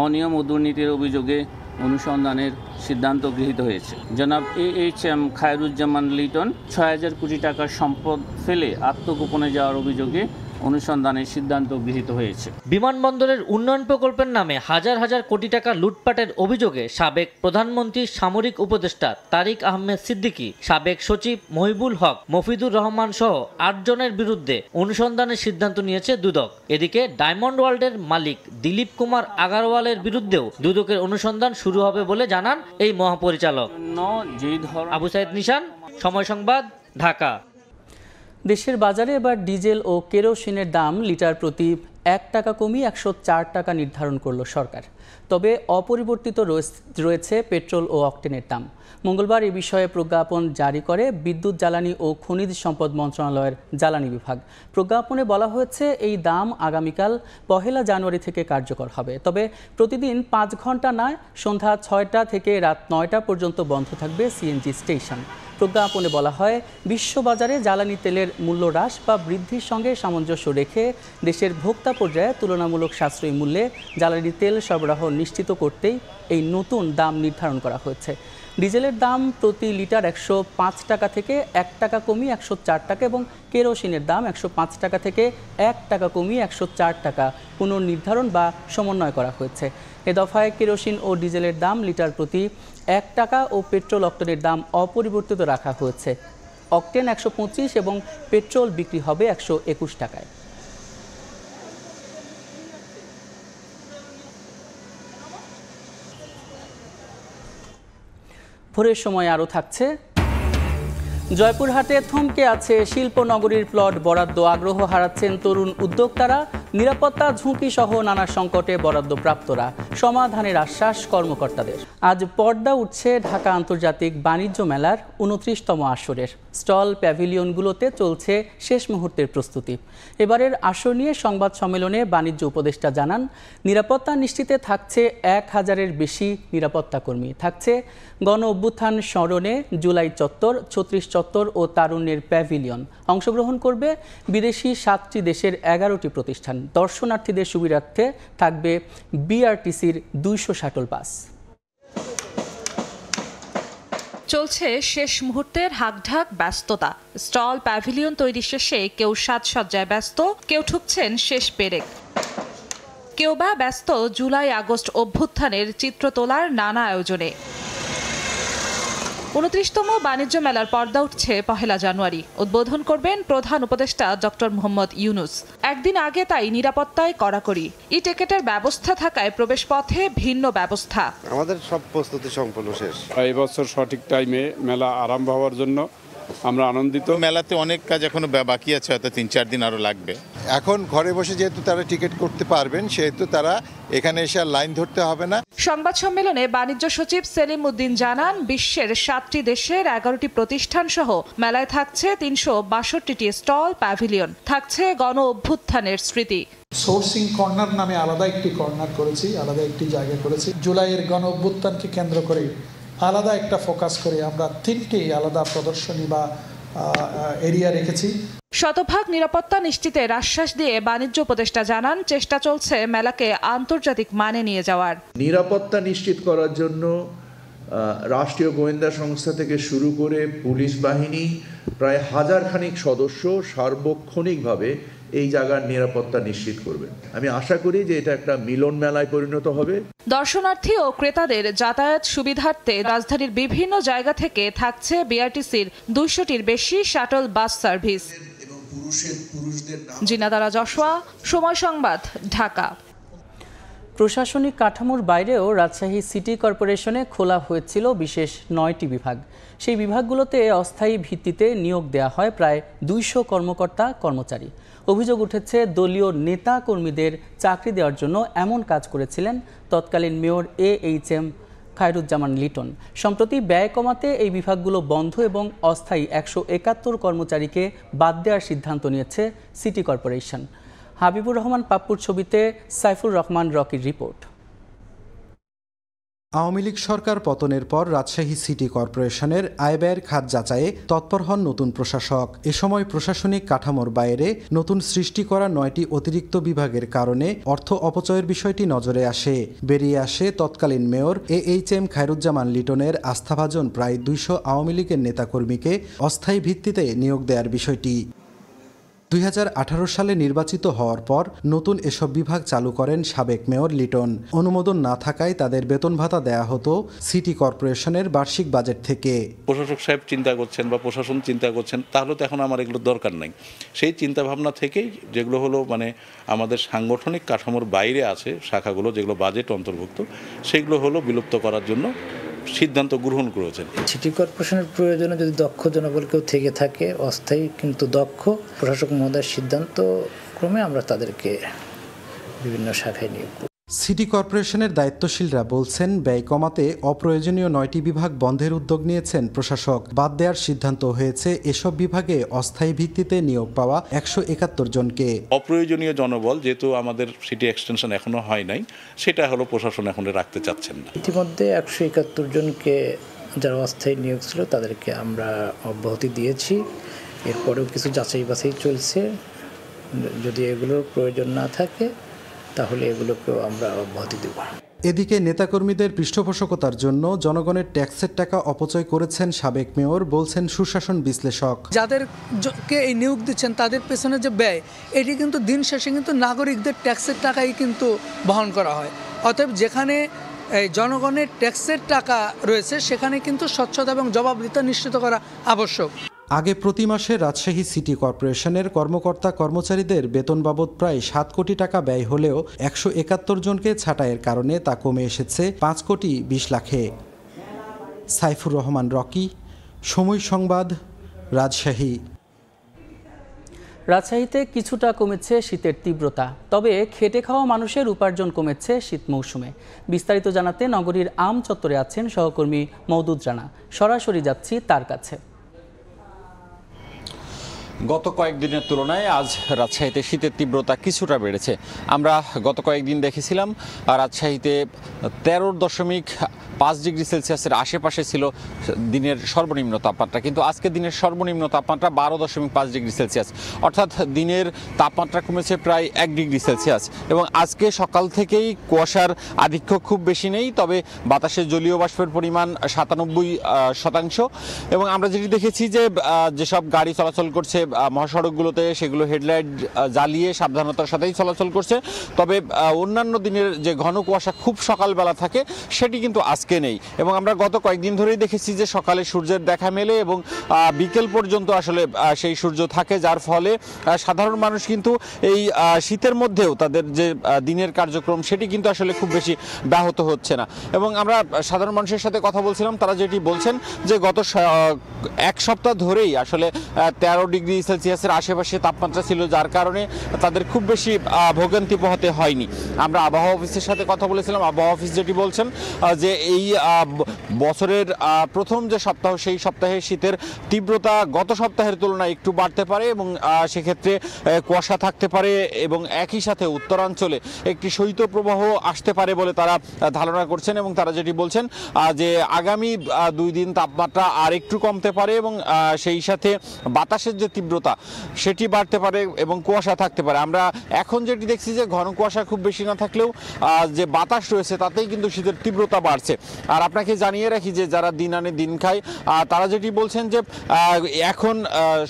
অনিয়ম ও দুর্নীতির অভিযোগে অনুসন্ধানের সিদ্ধান্ত গৃহীত হয়েছে। জনাব AHM খায়রুজ্জামান লিটন 6000 কোটি টাকার সম্পদ ফেলে আত্মগোপনে যাওয়ার অভিযোগে অনুসন্ধানের সিদ্ধান্ত গৃহীত হয়েছে। বিমানবন্দরের উন্নয়ন প্রকল্পের নামে হাজার হাজার কোটি টাকা লুটপাটের অভিযোগে সাবেক প্রধানমন্ত্রীর সামরিক উপদেষ্টা তারিক আহমেদ সিদ্দিকী, সাবেক সচিব মহিবুল হক, মফিদুর রহমান সহ 8 জনের বিরুদ্ধে অনুসন্ধানের সিদ্ধান্ত নিয়েছে দুদক। এদিকে ডায়মন্ড ওয়ার্ল্ডের মালিক দিলীপ কুমার আগারওয়ালের বিরুদ্ধেও দুদকের অনুসন্ধান শুরু হবে বলে জানান এই মহাপরিচালক। আবু সাইদ নিশান, সময় সংবাদ, ঢাকা। দেশের বাজারে এবার ডিজেল ও কেরোসিনের দাম লিটার প্রতি 1 টাকা কমিয়ে 104 টাকা নির্ধারণ করল সরকার। তবে অপরিবর্তিত রয়েছে পেট্রোল ও অকটেনের দাম। মঙ্গলবার এ বিষয়ে প্রজ্ঞাপন জারি করে বিদ্যুৎ জ্বালানি ও খনিজ সম্পদ মন্ত্রণালয়ের জ্বালানি বিভাগ। প্রজ্ঞাপনে বলা হয়েছে এই দাম আগামীকাল 1 জানুয়ারি থেকে কার্যকর হবে। তবে প্রতিদিন 5 ঘন্টা নয়, সন্ধ্যা 6টা থেকে রাত 9টা পর্যন্ত বন্ধ থাকবে সিএনজি স্টেশন। প্রজ্ঞাপনে বলা হয়, বিশ্ববাজারে জ্বালানি তেলের মূল্য হ্রাস বা বৃদ্ধির সঙ্গে সামঞ্জস্য রেখে দেশের ভোক্তা পর্যায়ে তুলনামূলক সাশ্রয়ী মূল্যে জ্বালানি তেল সরবরাহ নিশ্চিত করতেই এই নতুন দাম নির্ধারণ করা হয়েছে। ডিজেলের দাম প্রতি লিটার 105 টাকা থেকে 1 টাকা কমিয়ে 104 টাকা এবং কেরোসিনের দাম 105 টাকা থেকে 1 টাকা কমিয়ে 104 টাকা পুনর্নির্ধারণ বা সমন্বয় করা হয়েছে। এ দফায় কেরোসিন ও ডিজেলের দাম লিটার প্রতি 1 টাকা ও পেট্রোল অক্টেনের দাম অপরিবর্তিত রাখা হয়েছে। অক্টেন 125 এবং পেট্রোল বিক্রি হবে 121 টাকায়। ভোরের সময় আরও থাকছে, জয়পুরহাটে থমকে আছে শিল্পনগরীর প্লট বরাদ্দ, আগ্রহ হারাচ্ছেন তরুণ উদ্যোক্তারা, নিরাপত্তা ঝুঁকি সহ নানা সংকটে বরাদ্দপ্রাপ্তরা, সমাধানের আশ্বাস কর্মকর্তাদের। আজ পর্দা উঠছে ঢাকা আন্তর্জাতিক বাণিজ্য মেলার 29তম আসরের। স্টল প্যাভিলিয়নগুলোতে চলছে শেষ মুহূর্তের প্রস্তুতি। এবারের আসর নিয়ে সংবাদ সম্মেলনে বাণিজ্য উপদেষ্টা জানান, নিরাপত্তা নিশ্চিতে থাকছে 1000-এর বেশি নিরাপত্তা কর্মী, থাকছে গণ অভ্যুত্থান স্মরণে জুলাই চত্বর, 36 চত্বর ও তারুণ্যের প্যাভিলিয়ন। অংশগ্রহণ করবে বিদেশি 7টি দেশের 11টি প্রতিষ্ঠান। দর্শনার্থীদের সুবিধার্থে থাকবে বিআরটিসির 200 শাটল বাস। চলছে শেষ মুহূর্তের হাকঢাক ব্যস্ততা। স্টল প্যাভিলিয়ন তৈরি শেষে কেউ সাজসজ্জায় ব্যস্ত, কেউ ঠুকছেন শেষ পেরেক, কেউ বা ব্যস্ত জুলাই আগস্ট অভ্যুত্থানের চিত্র তোলার নানা আয়োজনে। 29তম বাণিজ্য মেলার পর্দা উঠছে 1 জানুয়ারি। উদ্বোধন করবেন প্রধান উপদেষ্টা ডক্টর মোহাম্মদ ইউনুস। একদিন আগে তাই নিরাপত্তায় কড়াকড়ি, ই-টিকেটের ব্যবস্থা থাকায় প্রবেশ পথে ভিন্ন ব্যবস্থা। আমাদের সব প্রস্তুতি সম্পূর্ণ শেষ। এই বছর সঠিক টাইমে মেলা আরম্ভ হওয়ার জন্য আমরা আনন্দিত। মেলাতে অনেক কাজ এখনো বাকি আছে, হয়তো 3-4 দিন আরো লাগবে। এখন ঘরে বসে যেহেতু তারা টিকিট করতে পারবেন, সেহেতু তারা এখানে এসে আর লাইন ধরতে হবে না। সংবাদ সম্মেলনে বাণিজ্য সচিব সেলিম উদ্দিন জানান, বিশ্বের 7টি দেশের 11টি প্রতিষ্ঠান সহ মেলায় থাকছে 362টি স্টল, প্যাভিলিয়ন, থাকছে গণ অভ্যুত্থানের স্মৃতি। সোর্সিং কর্নার নামে আলাদা একটি কর্নার করেছি, আলাদা একটি জায়গা করেছি। জুলাইয়ের গণ অভ্যুত্থানকে কেন্দ্র করে আলাদা একটা ফোকাস করে আমরা 3টি আলাদা প্রদর্শনী বা এরিয়া রেখেছি। শতভাগ নিরাপত্তা নিশ্চিতের আশ্বাস দিয়ে বাণিজ্য উপদেষ্টা জানান, চেষ্টা চলছে মেলাকে আন্তর্জাতিক মানে নিয়ে যাওয়ার। নিরাপত্তা নিশ্চিত করার জন্য রাষ্ট্রীয় গোয়েন্দা সংস্থা থেকে শুরু করে পুলিশ বাহিনী প্রায় 1000 খানিক সদস্য সার্বক্ষণিকভাবে এই জায়গার নিরাপত্তা নিশ্চিত করবেন। আমি আশা করি যে এটা একটা মিলন মেলায় পরিণত হবে। দর্শনার্থী ও ক্রেতাদের যাতায়াত সুবিধার্থে রাজধানীর বিভিন্ন জায়গা থেকে থাকছে বিআরটিসির 200টির বেশি শাটল বাস সার্ভিস। জিনাদারা জশোয়া, সময় সংবাদ, ঢাকা। প্রশাসনিক কাঠামোর বাইরেও রাজশাহী সিটি কর্পোরেশনে খোলা হয়েছিল বিশেষ 9টি বিভাগ। সেই বিভাগগুলোতে অস্থায়ী ভিত্তিতে নিয়োগ দেওয়া হয় প্রায় 200 কর্মকর্তা কর্মচারী। অভিযোগ উঠেছে দলীয় নেতা কর্মীদের চাকরি দেওয়ার জন্য এমন কাজ করেছিলেন তৎকালীন মেয়র AHM খায়রুজ্জামান লিটন। সম্প্রতি ব্যয় কমাতে এই বিভাগগুলো বন্ধ এবং অস্থায়ী 171 কর্মচারীকে বাদ দেওয়ার সিদ্ধান্ত নিয়েছে সিটি কর্পোরেশন। হাবিবুর রহমান পাপ্পুর ছবিতে সাইফুর রহমান রকির রিপোর্ট। আওয়ামী লীগ সরকার পতনের পর রাজশাহী সিটি কর্পোরেশনের আয় ব্যয়ের খাত যাচাইয়ে তৎপর হন নতুন প্রশাসক। এ সময় প্রশাসনিক কাঠামোর বাইরে নতুন সৃষ্টি করা 9টি অতিরিক্ত বিভাগের কারণে অর্থ অপচয়ের বিষয়টি নজরে আসে। বেরিয়ে আসে তৎকালীন মেয়র AHM খায়রুজ্জামান লিটনের আস্থাভাজন প্রায় 200 আওয়ামী লীগের নেতাকর্মীকে অস্থায়ী ভিত্তিতে নিয়োগ দেওয়ার বিষয়টি। 2018 সালে নির্বাচিত হওয়ার পর নতুন এসব বিভাগ চালু করেন সাবেক মেয়র লিটন। অনুমোদন না থাকায় তাদের বেতন ভাতা দেয়া হতো সিটি কর্পোরেশনের বার্ষিক বাজেট থেকে। প্রশাসক সাহেব চিন্তা করছেন বা প্রশাসন চিন্তা করছেন, তাহলে তো এখন আমার এগুলো দরকার নাই। সেই চিন্তা ভাবনা থেকেই যেগুলো হলো মানে আমাদের সাংগঠনিক কাঠামোর বাইরে আছে শাখাগুলো, যেগুলো বাজেট অন্তর্ভুক্ত, সেগুলো হলো বিলুপ্ত করার জন্য সিদ্ধান্ত গ্রহণ করেছেন। সিটি কর্পোরেশনের প্রয়োজনে যদি দক্ষ জনবল কেউ থেকে থাকে, অস্থায়ী কিন্তু দক্ষ, প্রশাসক মহোদয়ের সিদ্ধান্ত ক্রমে আমরা তাদেরকে বিভিন্ন শাখায় নিয়োগ করি। সিটি কর্পোরেশনের দায়িত্বশীলরা বলছেন, ব্যয় কমাতে অপ্রয়োজনীয় 9টি বিভাগ বন্ধের উদ্যোগ নিয়েছেন প্রশাসক। বাদ দেওয়ার সিদ্ধান্ত হয়েছে এসব বিভাগে অস্থায়ী ভিত্তিতে নিয়োগ পাওয়া 171 জনকে। অপ্রয়োজনীয় জনবল যেহেতু আমাদের সিটি এক্সটেনশন এখনো হয় নাই, সেটা হলো প্রশাসন এখন রাখতে চাচ্ছেন না। ইতিমধ্যে 171 জনকে যারা অস্থায়ী নিয়োগ ছিল তাদেরকে আমরা অব্যাহতি দিয়েছি। এরপরেও কিছু যাচাই বাছাই চলছে, যদি এগুলোর প্রয়োজন না থাকে তাহলে এগুলোকেও আমরা অব্যাহতি দেব। এদিকে নেতাকর্মীদের পৃষ্ঠপোষকতার জন্য জনগণের ট্যাক্সের টাকা অপচয় করেছেন সাবেক মেয়র, বলছেন সুশাসন বিশ্লেষক। যাদেরকে এই নিয়োগ দিচ্ছেন তাদের পেছনে যে ব্যয়, এটি কিন্তু দিন শেষে কিন্তু নাগরিকদের ট্যাক্সের টাকাই কিন্তু বহন করা হয়। অতএব যেখানে এই জনগণের ট্যাক্সের টাকা রয়েছে সেখানে কিন্তু স্বচ্ছতা এবং জবাবদিহিতা নিশ্চিত করা আবশ্যক। আগে প্রতি মাসে রাজশাহী সিটি কর্পোরেশনের কর্মকর্তা কর্মচারীদের বেতন বাবদ প্রায় 7 কোটি টাকা ব্যয় হলেও 171 জনকে ছাঁটাইয়ের কারণে তা কমে এসেছে 5 কোটি 20 লাখে। সাইফুর রহমান রকি, সময় সংবাদ, রাজশাহী। রাজশাহীতে কিছুটা কমেছে শীতের তীব্রতা, তবে খেটে খাওয়া মানুষের উপার্জন কমেছে শীত মৌসুমে। বিস্তারিত জানাতে নগরীর আম চত্বরে আছেন সহকর্মী মওদুদ রানা। সরাসরি যাচ্ছি তার কাছে। গত কয়েকদিনের তুলনায় আজ রাজশাহীতে শীতের তীব্রতা কিছুটা বেড়েছে। আমরা গত কয়েকদিন দেখেছিলাম রাজশাহীতে 13.5 ডিগ্রি সেলসিয়াসের আশেপাশে ছিল দিনের সর্বনিম্ন তাপমাত্রা, কিন্তু আজকে দিনের সর্বনিম্ন তাপমাত্রা 12.5 ডিগ্রি সেলসিয়াস, অর্থাৎ দিনের তাপমাত্রা কমেছে প্রায় 1 ডিগ্রি সেলসিয়াস। এবং আজকে সকাল থেকেই কুয়াশার আধিক্য খুব বেশি নেই, তবে বাতাসে জলীয় বাষ্পের পরিমাণ 97% এবং আমরা যেটি দেখেছি যে যেসব গাড়ি চলাচল করছে মহাসড়কগুলোতে সেগুলো হেডলাইট জ্বালিয়ে সাবধানতার সাথেই চলাচল করছে। তবে অন্যান্য দিনের যে ঘন কুয়াশা খুব সকালবেলা থাকে সেটি কিন্তু আজকে নেই, এবং আমরা গত কয়েকদিন ধরেই দেখেছি যে সকালে সূর্যের দেখা মেলে এবং বিকেল পর্যন্ত আসলে সেই সূর্য থাকে, যার ফলে সাধারণ মানুষ কিন্তু এই শীতের মধ্যেও তাদের যে দিনের কার্যক্রম সেটি কিন্তু আসলে খুব বেশি ব্যাহত হচ্ছে না। এবং আমরা সাধারণ মানুষের সাথে কথা বলছিলাম, তারা যেটি বলছেন যে গত এক সপ্তাহ ধরেই আসলে 13 ডিগ্রি সেলসিয়াসের আশেপাশে তাপমাত্রা ছিল, যার কারণে তাদের খুব বেশি ভোগান্তি পোহাতে হয়নি। আমরা আবহাওয়া অফিসের সাথে কথা বলেছিলাম, আবহাওয়া অফিস যেটি বলছেন যে এই বছরের প্রথম যে সপ্তাহ সেই সপ্তাহে শীতের তীব্রতা গত সপ্তাহের তুলনায় একটু বাড়তে পারে এবং সেক্ষেত্রে কুয়াশা থাকতে পারে এবং একই সাথে উত্তরাঞ্চলে একটি শৈত্যপ্রবাহ আসতে পারে বলে তারা ধারণা করছেন। এবং তারা যেটি বলছেন যে আগামী 2 দিন তাপমাত্রা আর একটু কমতে পারে এবং সেই সাথে বাতাসের যে তীব্রতা সেটি বাড়তে পারে এবং কুয়াশা থাকতে পারে। আমরা এখন যেটি দেখছি যে ঘন কুয়াশা খুব বেশি না থাকলেও যে বাতাস রয়েছে তাতেই কিন্তু শীতের তীব্রতা বাড়ছে। আর আপনাকে জানিয়ে রাখি যে যারা দিন আনে দিন খায় তারা যেটি বলছেন যে এখন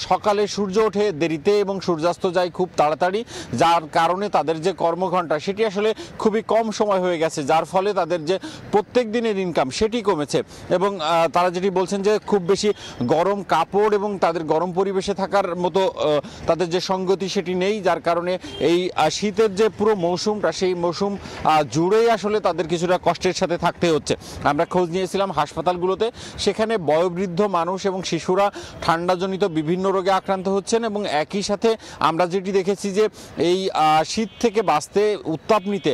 সকালে সূর্য ওঠে দেরিতে এবং সূর্যাস্ত যায় খুব তাড়াতাড়ি, যার কারণে তাদের যে কর্মঘণ্টা সেটি আসলে খুবই কম সময় হয়ে গেছে, যার ফলে তাদের যে প্রত্যেক দিনের ইনকাম সেটি কমেছে। এবং তারা যেটি বলছেন যে খুব বেশি গরম কাপড় এবং তাদের গরম পরিবেশে থাকার মতো তাদের যে সঙ্গতি সেটি নেই, যার কারণে এই শীতের যে পুরো মৌসুমটা সেই মৌসুম জুড়েই আসলে তাদের কিছুটা কষ্টের সাথে থাকতে হচ্ছে। আমরা খোঁজ নিয়েছিলাম হাসপাতালগুলোতে, সেখানে বয়োবৃদ্ধ মানুষ এবং শিশুরা ঠান্ডাজনিত বিভিন্ন রোগে আক্রান্ত হচ্ছেন এবং একই সাথে আমরা যেটি দেখেছি যে এই শীত থেকে বাঁচতে উত্তাপ নিতে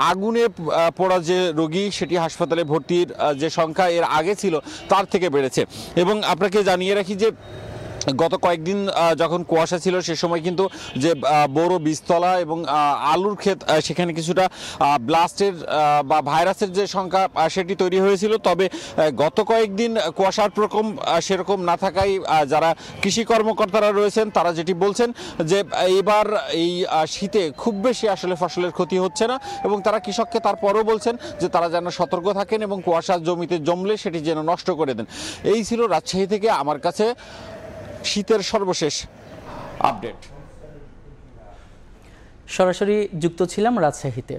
আগুনে পড়া যে রোগী সেটি হাসপাতালে ভর্তির যে সংখ্যা এর আগে ছিল তার থেকে বেড়েছে। এবং আপনাকে জানিয়ে রাখি যে গত কয়েকদিন যখন কুয়াশা ছিল সে সময় কিন্তু যে বড় বীজতলা এবং আলুর ক্ষেত সেখানে কিছুটা ব্লাস্টের বা ভাইরাসের যে সংখ্যা সেটি তৈরি হয়েছিল। তবে গত কয়েকদিন কুয়াশার প্রকোপ সেরকম না থাকায় যারা কৃষি কর্মকর্তারা রয়েছেন তারা যেটি বলছেন যে এবার এই শীতে খুব বেশি আসলে ফসলের ক্ষতি হচ্ছে না এবং তারা কৃষককে তারপরও বলছেন যে তারা যেন সতর্ক থাকেন এবং কুয়াশা জমিতে জমলে সেটি যেন নষ্ট করে দেন। এই ছিল রাজশাহী থেকে আমার কাছে শীতের সর্বশেষ আপডেট। সরাসরি যুক্ত ছিলাম রাজশাহীতে।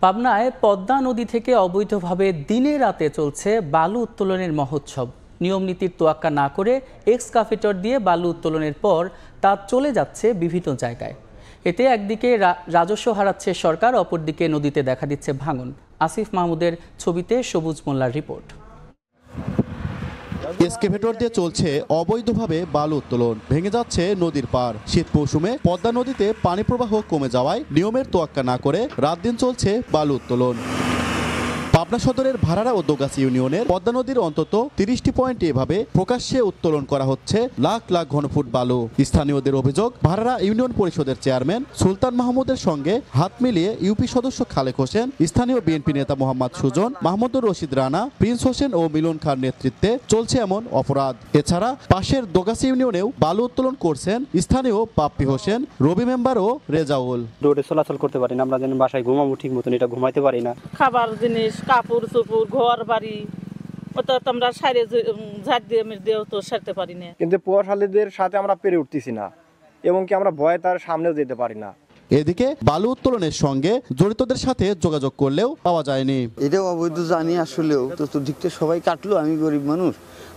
পাবনায় পদ্মা নদী থেকে অবৈধভাবে দিনে রাতে চলছে বালু উত্তোলনের মহোৎসব। নিয়মনীতির তোয়াক্কা না করে এক্সকাভেটর দিয়ে বালু উত্তোলনের পর তা চলে যাচ্ছে বিভিন্ন জায়গায়। এতে একদিকে রাজস্ব হারাচ্ছে সরকার, অপরদিকে নদীতে দেখা দিচ্ছে ভাঙন। আসিফ মাহমুদের ছবিতে সবুজ মোল্লার রিপোর্ট। এক্সকাভেটর দিয়ে চলছে অবৈধভাবে বালু উত্তোলন, ভেঙে যাচ্ছে নদীর পাড়। শীত মৌসুমে পদ্মা নদীতে পানি প্রবাহ কমে যাওয়ায় নিয়মের তোয়াক্কা না করে রাত দিন চলছে বালু উত্তোলন। পাবনা সদরের ভাড়ারা ও দোগাছি ইউনিয়নের পদ্মা নদীর অন্তত 30টি পয়েন্টে এভাবে প্রকাশ্যে উত্তোলন করা হচ্ছে লাখ লাখ ঘনফুট বালু। স্থানীয়দের অভিযোগ, ভাড়ারা ইউনিয়ন পরিষদের চেয়ারম্যান সুলতান মাহমুদের সঙ্গে হাত মিলিয়ে ইউপি সদস্য খালেক হোসেন, স্থানীয় বিএনপি নেতা মোহাম্মদ সুজন, মাহমুদুর রশিদ রানা, প্রিন্স হোসেন ও মিলন খান নেতৃত্বে চলছে এমন অপরাধ। এছাড়া পাশের দোগাছি ইউনিয়নেও বালু উত্তোলন করছেন স্থানীয় পাপ্পি হোসেন, রবি মেম্বার ও রেজাউল। রোডে চলাচল করতে পারি না, আমরা যেন বাসায় ঘুমাবো ঠিক মতন এটা ঘুমাইতে পারি না। খাবার জিনিস, কাপড় চোপড়, ঘর বাড়ি ওটা তো আমরা সাইরে ঝাড় দিয়ে দিয়েও তো সারতে পারি না। কিন্তু প্রভাবশালীদের সাথে আমরা পেরে উঠতেছি না এবং কি আমরা ভয়ে তার সামনেও যেতে পারি না। এদিকে বালু উত্তোলনের সঙ্গে জড়িতদের সাথে যোগাযোগ করলেও পাওয়া যায়নি। এটা অবৈধ জানি আসলেও তো দিকটা সবাই কাটলো, আমি গরিব মানুষ,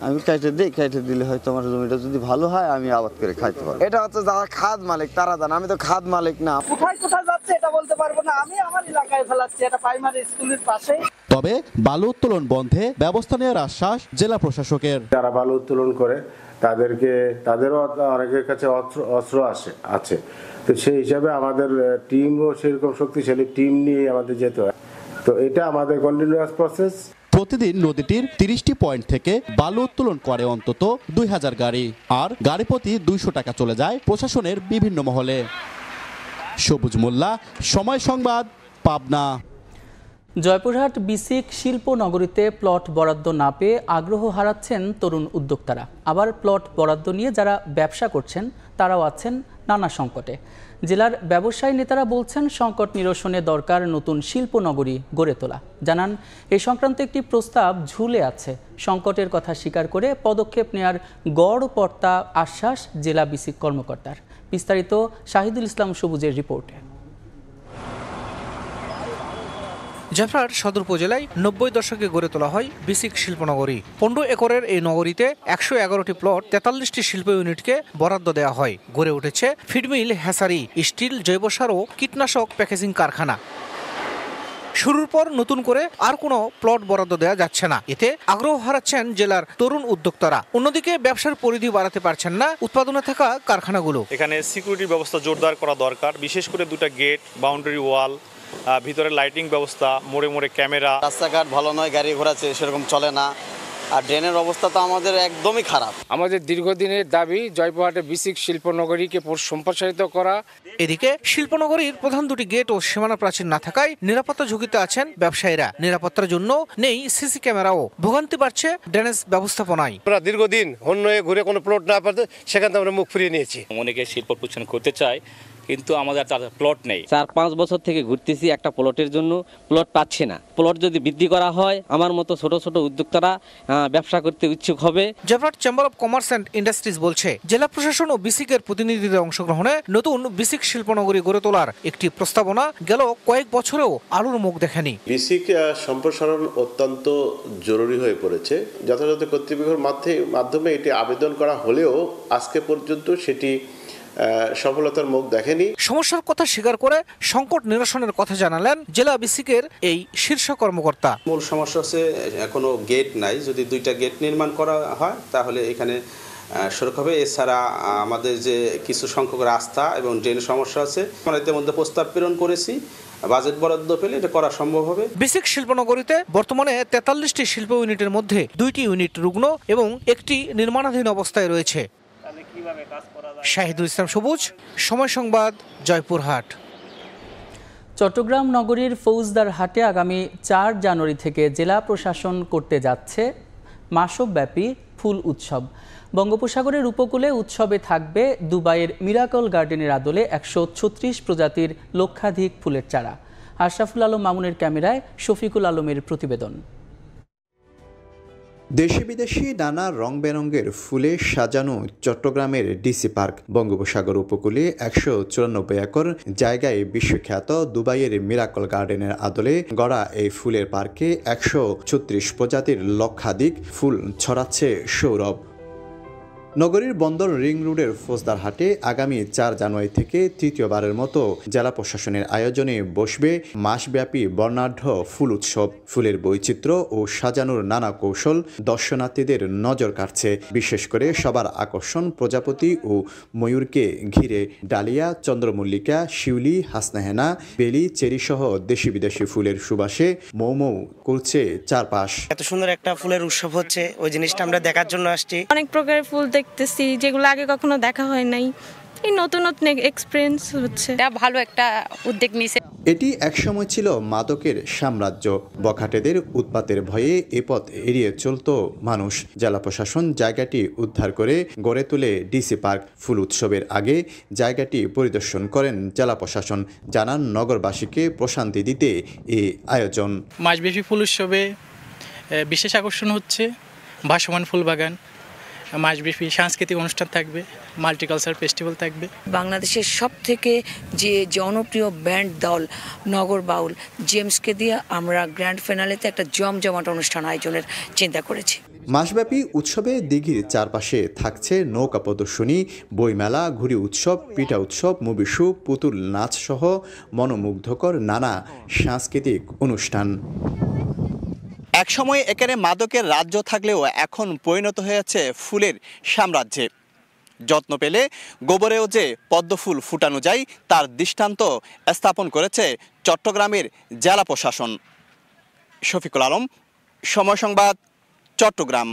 আমি কাটে দিই, কাটে দিলে হয়তো আমার জমিটা যদি ভালো হয় আমি আবাদ করে খাইতে পারবো। এটা হচ্ছে যারা খাদ মালিক তারা জানে, আমি তো খাদ মালিক না। কোথায় কোথায় যাচ্ছে এটা বলতে পারবো না, আমি আমার এলাকায় ফেলাচ্ছি, এটা প্রাইমারি স্কুলের পাশে। তবে বালু উত্তোলন বন্ধে ব্যবস্থা নেওয়ার আশ্বাস জেলা প্রশাসকের। যারা বালু উত্তোলন করে তাদেরও অনেকের কাছে অস্ত্র আছে, তো সেই হিসাবে আমাদের টিমও সেরকম শক্তিশালী টিম নিয়ে আমাদের যেতে হয়। তো এটা আমাদের কন্টিনিউয়াস প্রসেস। প্রতিদিন নদীটির 30টি পয়েন্ট থেকে বালু উত্তোলন করে অন্তত 2000 গাড়ি, আর গাড়ি প্রতি 200 টাকা চলে যায় প্রশাসনের বিভিন্ন মহলে। সবুজ মোল্লা, সময় সংবাদ, পাবনা। জয়পুরহাট বিসিক শিল্প নগরীতে প্লট বরাদ্দ না পেয়ে আগ্রহ হারাচ্ছেন তরুণ উদ্যোক্তারা। আবার প্লট বরাদ্দ নিয়ে যারা ব্যবসা করছেন তারাও আছেন নানা সংকটে। জেলার ব্যবসায়ী নেতারা বলছেন, সংকট নিরসনে দরকার নতুন শিল্পনগরী গড়ে তোলা। জানান, এই সংক্রান্ত একটি প্রস্তাব ঝুলে আছে। সংকটের কথা স্বীকার করে পদক্ষেপ নেয়ার গড়পড়তা আশ্বাস জেলা বিসিক কর্মকর্তার। বিস্তারিত শাহিদুল ইসলাম সবুজের রিপোর্টে। জয়পুরহাট সদর উপজেলায় 90 দশকে গড়ে তোলা হয় বিসিক শিল্পনগরী। 15 একরের এই নগরীতে 111টি প্লট, 43টি শিল্প ইউনিটকে বরাদ্দ দেওয়া হয়। গড়ে উঠেছে ফিডমিল, হ্যাসারি, স্টিল, জৈবসার ও কীটনাশক প্যাকেজিং কারখানা। শুরুর পর নতুন করে আর কোনো প্লট বরাদ্দ দেওয়া যাচ্ছে না। এতে আগ্রহ হারাচ্ছেন জেলার তরুণ উদ্যোক্তারা। অন্যদিকে ব্যবসার পরিধি বাড়াতে পারছেন না উৎপাদনে থাকা কারখানাগুলো। এখানে সিকিউরিটির ব্যবস্থা জোরদার করা দরকার, বিশেষ করে 2টা গেট, বাউন্ডারি ওয়াল, ভিতরে লাইটিং ব্যবস্থা, মোড়ে মোড়ে ক্যামেরা। রাস্তাঘাট ভালো নয়, গাড়ি ঘোড়া সেরকম চলে না, আর ড্রেনের অবস্থা তো আমাদের একদমই খারাপ। আমাদের দীর্ঘদিনের দাবি জয়পুরহাটে বিসিক শিল্পনগরীকে সম্প্রসারিত করা। এদিকে শিল্পনগরীর প্রধান 2টি গেট ও সীমানা প্রাচীর না থাকায় নিরাপত্তা ঝুঁকিতে আছেন ব্যবসায়ীরা। নিরাপত্তার জন্য নেই সিসি ক্যামেরাও। ভোগান্তি বাড়ছে ড্রেনেজ ব্যবস্থাপনায়। আমরা দীর্ঘদিন অন্য ঘুরে কোনো প্লট না পাতে সেখান থেকে আমরা মুখ ফিরিয়ে নিয়েছি। অনেকে শিল্প প্রতিষ্ঠান করতে চায়, কিন্তু আমাদের তার প্লট নেই। 4-5 বছর থেকে ঘুরতেছি, একটা প্লটের জন্য প্লট পাচ্ছি না। প্লট যদি বৃদ্ধি করা হয়, আমার মতো ছোট ছোট উদ্যোক্তারা ব্যবসা করতে ইচ্ছুক হবে। Joypurhat chamber of commerce and industries বলছে, জেলা প্রশাসন ও বিসিকের প্রতিনিধিদের অংশগ্রহণে নতুন বিসিক শিল্পনগরী গড়ে তোলার একটি প্রস্তাবনা গেল কয়েক বছরেও আলোর মুখ দেখেনি। বিসিক সম্প্রসারণ অত্যন্ত জরুরি হয়ে পড়েছে। যথাযথ কর্তৃপক্ষের মাধ্যমে এটি আবেদন করা হলেও আজকে পর্যন্ত সেটি সফলতার মুখ দেখেনি। সমস্যার কথা স্বীকার করে সংকট নিরসনের কথা জানালেন জেলা বিসিকের এই শীর্ষ কর্মকর্তা। মূল সমস্যা হচ্ছে কোনো গেট নাই। যদি 2টা গেট নির্মাণ করা হয় তাহলে এখানে সড়ক হবে। এছাড়া আমাদের যে কিছু সংখ্যক রাস্তা এবং ড্রেন সমস্যা আছে। আমরা ইতিমধ্যে প্রস্তাব প্রেরণ করেছি, বাজেট বরাদ্দ পেলে এটা করা সম্ভব হবে। বিসিক শিল্পনগরীতে বর্তমানে 43টি শিল্প ইউনিটের মধ্যে 2টি ইউনিট রুগ্ন এবং একটি নির্মাণাধীন অবস্থায় রয়েছে। শাহিদুল ইসলাম সবুজ, সময় সংবাদ, জয়পুরহাট। চট্টগ্রাম নগরীর ফৌজদার হাটে আগামী 4 জানুয়ারি থেকে জেলা প্রশাসন করতে যাচ্ছে মাসব্যাপী ফুল উৎসব। বঙ্গোপসাগরের উপকূলে উৎসবে থাকবে দুবাইয়ের মিরাকল গার্ডেনের আদলে 136 প্রজাতির লক্ষাধিক ফুলের চারা। আশরাফুল আলম মামুনের ক্যামেরায় শফিকুল আলমের প্রতিবেদন। দেশি বিদেশি নানা রং বেরঙের ফুলে সাজানো চট্টগ্রামের ডিসি পার্ক। বঙ্গোপসাগর উপকূলে 194 একর জায়গায় বিশ্বখ্যাত দুবাইয়ের মিরাকল গার্ডেনের আদলে গড়া এই ফুলের পার্কে 136 প্রজাতির লক্ষাধিক ফুল ছড়াচ্ছে সৌরভ। নগরীর বন্দর রিং রোডের ফৌজদার হাটে আগামী 4 জানুয়ারি থেকে তৃতীয়বারের মতো জেলা প্রশাসনের আয়োজনে বসবে মাসব্যাপী বর্ণাঢ্য ফুল উৎসব। ফুলের বৈচিত্র্য ও সাজানোর নানা কৌশল দর্শনার্থীদের নজর কাড়ছে। বিশেষ করে সবার আকর্ষণ প্রজাপতি ও ময়ূরকে ঘিরে ডালিয়া, চন্দ্রমল্লিকা, শিউলি, হাসনাহেনা, বেলি, চেরি সহ দেশি বিদেশি ফুলের সুবাসে মৌ মৌ করছে চারপাশ। এত সুন্দর একটা ফুলের উৎসব হচ্ছে, ওই জিনিসটা আমরা দেখার জন্য আসছি। অনেক প্রকারের ফুল দেখতেছি যেগুলো আগে কখনো দেখা হয় নাই। এই নতুন নতুন এক্সপেরিয়েন্স হচ্ছে। এটা ভালো একটা উদ্যোগ নিয়েছে। এটি একসময় ছিল মাদকের সাম্রাজ্য। বখাটেদের উৎপাতের ভয়ে এ পথ এড়িয়ে চলত মানুষ। জেলা প্রশাসন জায়গাটি উদ্ধার করে গড়ে তোলে ডিসি পার্ক। ফুল উৎসবের আগে জায়গাটি পরিদর্শন করেন জেলা প্রশাসন। জানান, নগরবাসীকে প্রশান্তি দিতে এই আয়োজন। মাসব্যাপী ফুল উৎসবে বিশেষ আকর্ষণ হচ্ছে ভাসমান ফুল বাগান, মাসব্যাপী সাংস্কৃতিক অনুষ্ঠান থাকবে, মাল্টিকালচার ফেস্টিভ্যাল থাকবে। বাংলাদেশের সব থেকে যে জনপ্রিয় ব্যান্ড দল নগর বাউল জেমসকে দিয়ে আমরা গ্র্যান্ড ফিনালেতে একটা জমজমাট অনুষ্ঠান আয়োজনের চিন্তা করেছি। মাসব্যাপী উৎসবে দিঘির চারপাশে থাকছে নৌকা প্রদর্শনী, বইমেলা, ঘুড়ি উৎসব, পিঠা উৎসব, মুভি শো, পুতুল নাচ সহ মনোমুগ্ধকর নানা সাংস্কৃতিক অনুষ্ঠান। একসময় এখানে মাদকের রাজ্য থাকলেও এখন পরিণত হয়েছে ফুলের সাম্রাজ্যে। যত্ন পেলে গোবরেও যে পদ্মফুল ফুটানো যায় তার দৃষ্টান্ত স্থাপন করেছে চট্টগ্রামের জেলা প্রশাসন। শফিকুল আলম, সময় সংবাদ, চট্টগ্রাম।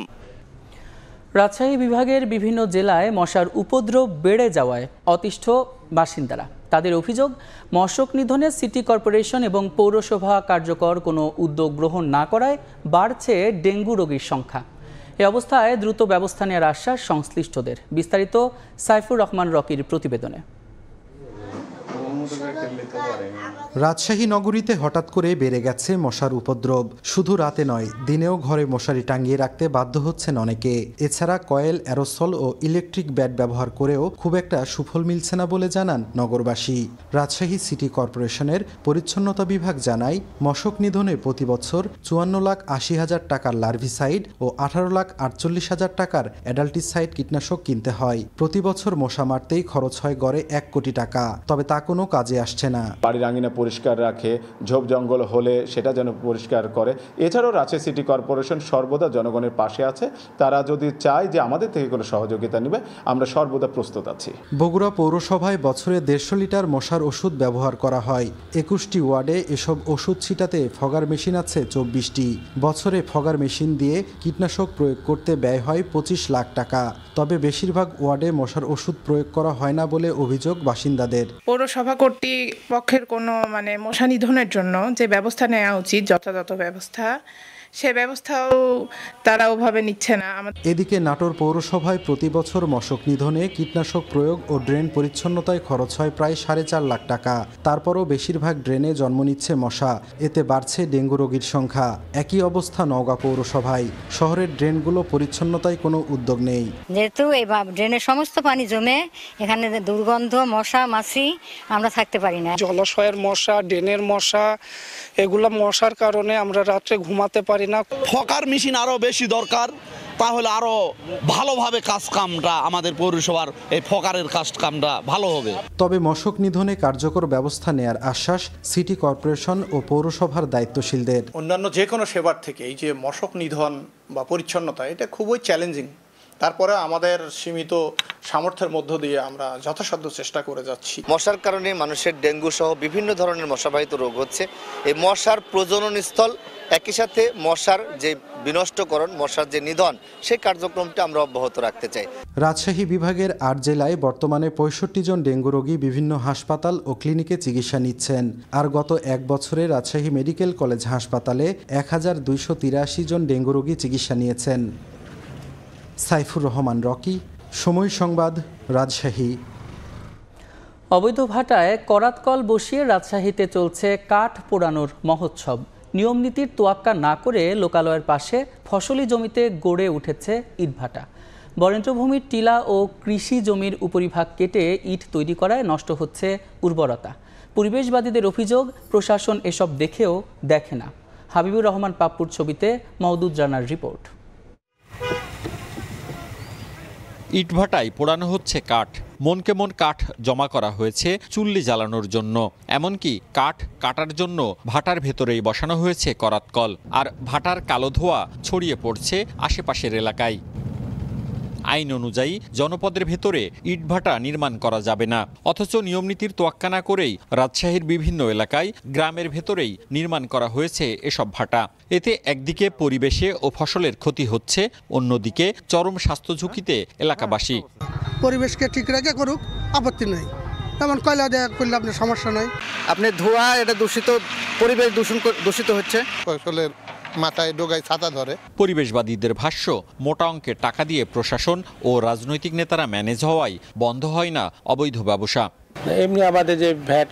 রাজশাহী বিভাগের বিভিন্ন জেলায় মশার উপদ্রব বেড়ে যাওয়ায় অতিষ্ঠ বাসিন্দারা। তাদের অভিযোগ, মশক নিধনে সিটি কর্পোরেশন এবং পৌরসভা কার্যকর কোনো উদ্যোগ গ্রহণ না করায় বাড়ছে ডেঙ্গু রোগীর সংখ্যা। এ অবস্থায় দ্রুত ব্যবস্থা নেওয়ার আশ্বাস সংশ্লিষ্টদের। বিস্তারিত সাইফুর রহমান রকির প্রতিবেদনে। রাজশাহী নগরীতে হঠাৎ করে বেড়ে গেছে মশার উপদ্রব। শুধু রাতে নয়, দিনেও ঘরে মশারি টাঙিয়ে রাখতে বাধ্য হচ্ছেন অনেকে। এছাড়া কয়েল, অ্যারোসল ও ইলেকট্রিক ব্যাট ব্যবহার করেও খুব একটা সুফল মিলছে না বলে জানান নগরবাসী। রাজশাহী সিটি কর্পোরেশনের পরিচ্ছন্নতা বিভাগ জানায়, মশক নিধনে প্রতি বছর 54,80,000 টাকার লার্ভিসাইড ও 18,48,000 টাকার অ্যাডাল্টিসাইড কীটনাশক কিনতে হয়। প্রতি বছর মশা মারতেই খরচ হয় গড়ে 1 কোটি টাকা। তবে তা কোনো কাজে আসছে না। বাড়ির আঙিনা পরিষ্কার রাখে, ঝোপ জঙ্গল হলে সেটা যেন পরিষ্কার করে। এছাড়াও রাজশাহী সিটি কর্পোরেশন সর্বদা জনগণের পাশে আছে। তারা যদি চায় যে আমাদের থেকে কোনো সহযোগিতা নেবে, আমরা সর্বদা প্রস্তুত আছি। বগুড়া পৌরসভায় বছরে 150 লিটার মশার ওষুধ ব্যবহার করা হয়। 21টি ওয়ার্ডে এসব ওষুধ ছিটাতে ফগার মেশিন আছে 24টি। বছরে ফগার মেশিন দিয়ে কীটনাশক প্রয়োগ করতে ব্যয় হয় 25 লাখ টাকা। তবে বেশিরভাগ ওয়ার্ডে মশার ওষুধ প্রয়োগ করা হয় না বলে অভিযোগ বাসিন্দাদের। পৌরসভা কর্তৃপক্ষের কোনো মশা নিধনের জন্য যে ব্যবস্থা নেওয়া উচিত, যথাযথ ব্যবস্থা, সে ব্যবস্থাও তারা ওভাবে নিচ্ছে না। এদিকে নাটোর পৌরসভায় প্রতি বছর মশক নিধনে কীটনাশক প্রয়োগ ও ড্রেন পরিচ্ছন্নতায় খরচ হয় প্রায় 4.5 লাখ টাকা। তারপরও বেশিরভাগ ড্রেনে জন্ম নিচ্ছে মশা। এতে বাড়ছে ডেঙ্গু রোগীর সংখ্যা। একই অবস্থা নওগাঁ পৌরসভায়। শহরের ড্রেনগুলো পরিচ্ছন্নতায় কোনো উদ্যোগ নেই। যেহেতু এই ড্রেনের সমস্ত পানি জমে এখানে দুর্গন্ধ, মশা মাছি, আমরা থাকতে পারি না। জলাশয়ের মশা, ড্রেনের মশা, এগুলো মশার কারণে আমরা রাত্রে ঘুমাতে পারি না। ফকার মেশিন আরো বেশি দরকার, তাহলে আরো ভালোভাবে কাজকামটা আমাদের পৌরসভার এই ফকারের কাজকামটা ভালো হবে। তবে মশক নিধনে কার্যকর ব্যবস্থা নেয়ার আশ্বাস সিটি কর্পোরেশন ও পৌরসভার দায়িত্বশীলদের। অন্যান্য যে কোনো সেবার থেকে এই যে মশক নিধন বা পরিচ্ছন্নতা, এটা খুবই চ্যালেঞ্জিং। তারপরে আমাদের সীমিত সামর্থ্যের মধ্য দিয়ে আমরা যথাসাধ্য চেষ্টা করে যাচ্ছি। মশার কারণে মানুষের ডেঙ্গু সহ বিভিন্ন ধরনের মশাবাহিত রোগ হচ্ছে। এই মশার প্রজনন স্থল, একই সাথে মশার যে বিনষ্টকরণ, মশার যে নিধন, সেই কার্যক্রমটা আমরা অব্যাহত রাখতে চাই। রাজশাহী বিভাগের 8 জেলায় বর্তমানে 65 জন ডেঙ্গু রোগী বিভিন্ন হাসপাতাল ও ক্লিনিকে চিকিৎসা নিচ্ছেন। আর গত 1 বছরে রাজশাহী মেডিকেল কলেজ হাসপাতালে 1283 জন ডেঙ্গু রোগী চিকিৎসা নিয়েছেন। সাইফুর রহমান রকি, সময় সংবাদ, রাজশাহী। অবৈধ ভাটায় করাতকল বসিয়ে রাজশাহীতে চলছে কাঠ পোড়ানোর মহোৎসব। নিয়মনীতির তোয়াক্কা না করে লোকালয়ের পাশে ফসলি জমিতে গড়ে উঠেছে ইটভাটা। বরেন্দ্রভূমির টিলা ও কৃষি জমির উপরিভাগ কেটে ইট তৈরি করায় নষ্ট হচ্ছে উর্বরতা। পরিবেশবাদীদের অভিযোগ, প্রশাসন এসব দেখেও দেখে না। হাবিবুর রহমান পাপ্পুর ছবিতে মওদুদ রানার রিপোর্ট। ইটভাটায় পোড়ানো হচ্ছে কাঠ। মনকে মন কাঠ জমা করা হয়েছে চুল্লি জ্বালানোর জন্য। এমনকি কাঠ কাটার জন্য ভাটার ভেতরেই বসানো হয়েছে করাতকল। আর ভাটার কালো ধোঁয়া ছড়িয়ে পড়ছে আশেপাশের এলাকায়। আইন অনুযায়ী জনপদের ভেতরে ইটভাটা নির্মাণ করা যাবে না, অথচ নিয়মনীতির তোয়াক্কা না করেই রাজশাহীর বিভিন্ন এলাকায় গ্রামের ভেতরেই নির্মাণ করা হয়েছে এসব ভাটা। এতে একদিকে পরিবেশে ও ফসলের ক্ষতি হচ্ছে, অন্যদিকে চরম স্বাস্থ্য ঝুঁকিতে এলাকাবাসী। পরিবেশকে ঠিক রেখে করুক, আপত্তি নেই। তেমন কয়লা দেওয়া করলে আপনার সমস্যা নাই। আপনি ধোঁয়া, এটা দূষিত, পরিবেশ দূষিত হচ্ছে। ফসলের মাথায় ডোগায় ছাতা ধরে। পরিবেশবাদীদের ভাষ্য, মোটা অঙ্কের টাকা দিয়ে প্রশাসন ও রাজনৈতিক নেতারা ম্যানেজ হওয়ায় বন্ধ হয় না অবৈধ ব্যবসা। এমনি আমাদের যে ভ্যাট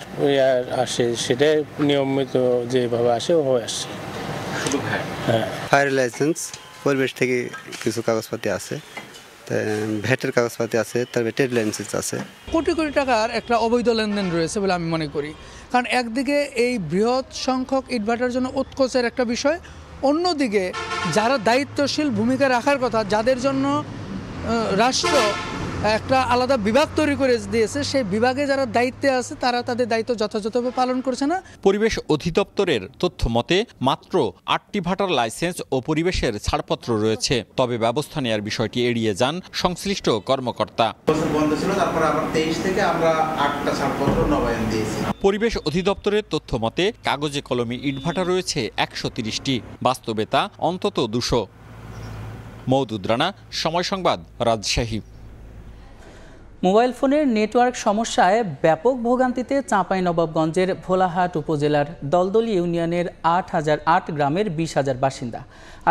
আসে সেটা নিয়মিত যেভাবে আসে ওভাবে আসছে। শুধু ভ্যাট? হ্যাঁ। ফায়ার লাইসেন্স, পরিবেশ থেকে কিছু কাগজপাতি আছে, ভ্যাটের কাগজপাতি আছে, তবে ট্রেড লাইসেন্স আছে। কোটি কোটি টাকার একটা অবৈধ লেনদেন রয়েছে বলে আমি মনে করি। কারণ একদিকে এই বৃহৎ সংখ্যক ইটভাটার জন্য উৎকোচের একটা বিষয়, অন্যদিকে যারা দায়িত্বশীল ভূমিকা রাখার কথা, যাদের জন্য রাষ্ট্র একটা আলাদা বিভাগ তৈরি করে দিয়েছে, সেই বিভাগে যারা দায়িত্বে আছে তারা তাদের দায়িত্ব যথাযথভাবে পালন করছে না। পরিবেশ অধিদপ্তরের তথ্য মতে মাত্র 8টি ভাটার লাইসেন্স ও পরিবেশের ছাড়পত্র রয়েছে। তবে ব্যবস্থা নেওয়ার বিষয়টি এড়িয়ে যান সংশ্লিষ্ট কর্মকর্তা। পরিবেশ অধিদপ্তরের তথ্য মতে কাগজে কলমে ইটভাটা রয়েছে 130টি, বাস্তবে তা অন্তত 200। মওদুদ রানা, সময় সংবাদ, রাজশাহী। মোবাইল ফোনের নেটওয়ার্ক সমস্যায় ব্যাপক ভোগান্তিতে চাঁপাইনবাবগঞ্জের ভোলাহাট উপজেলার দলদলি ইউনিয়নের 8008 গ্রামের 20,000 বাসিন্দা।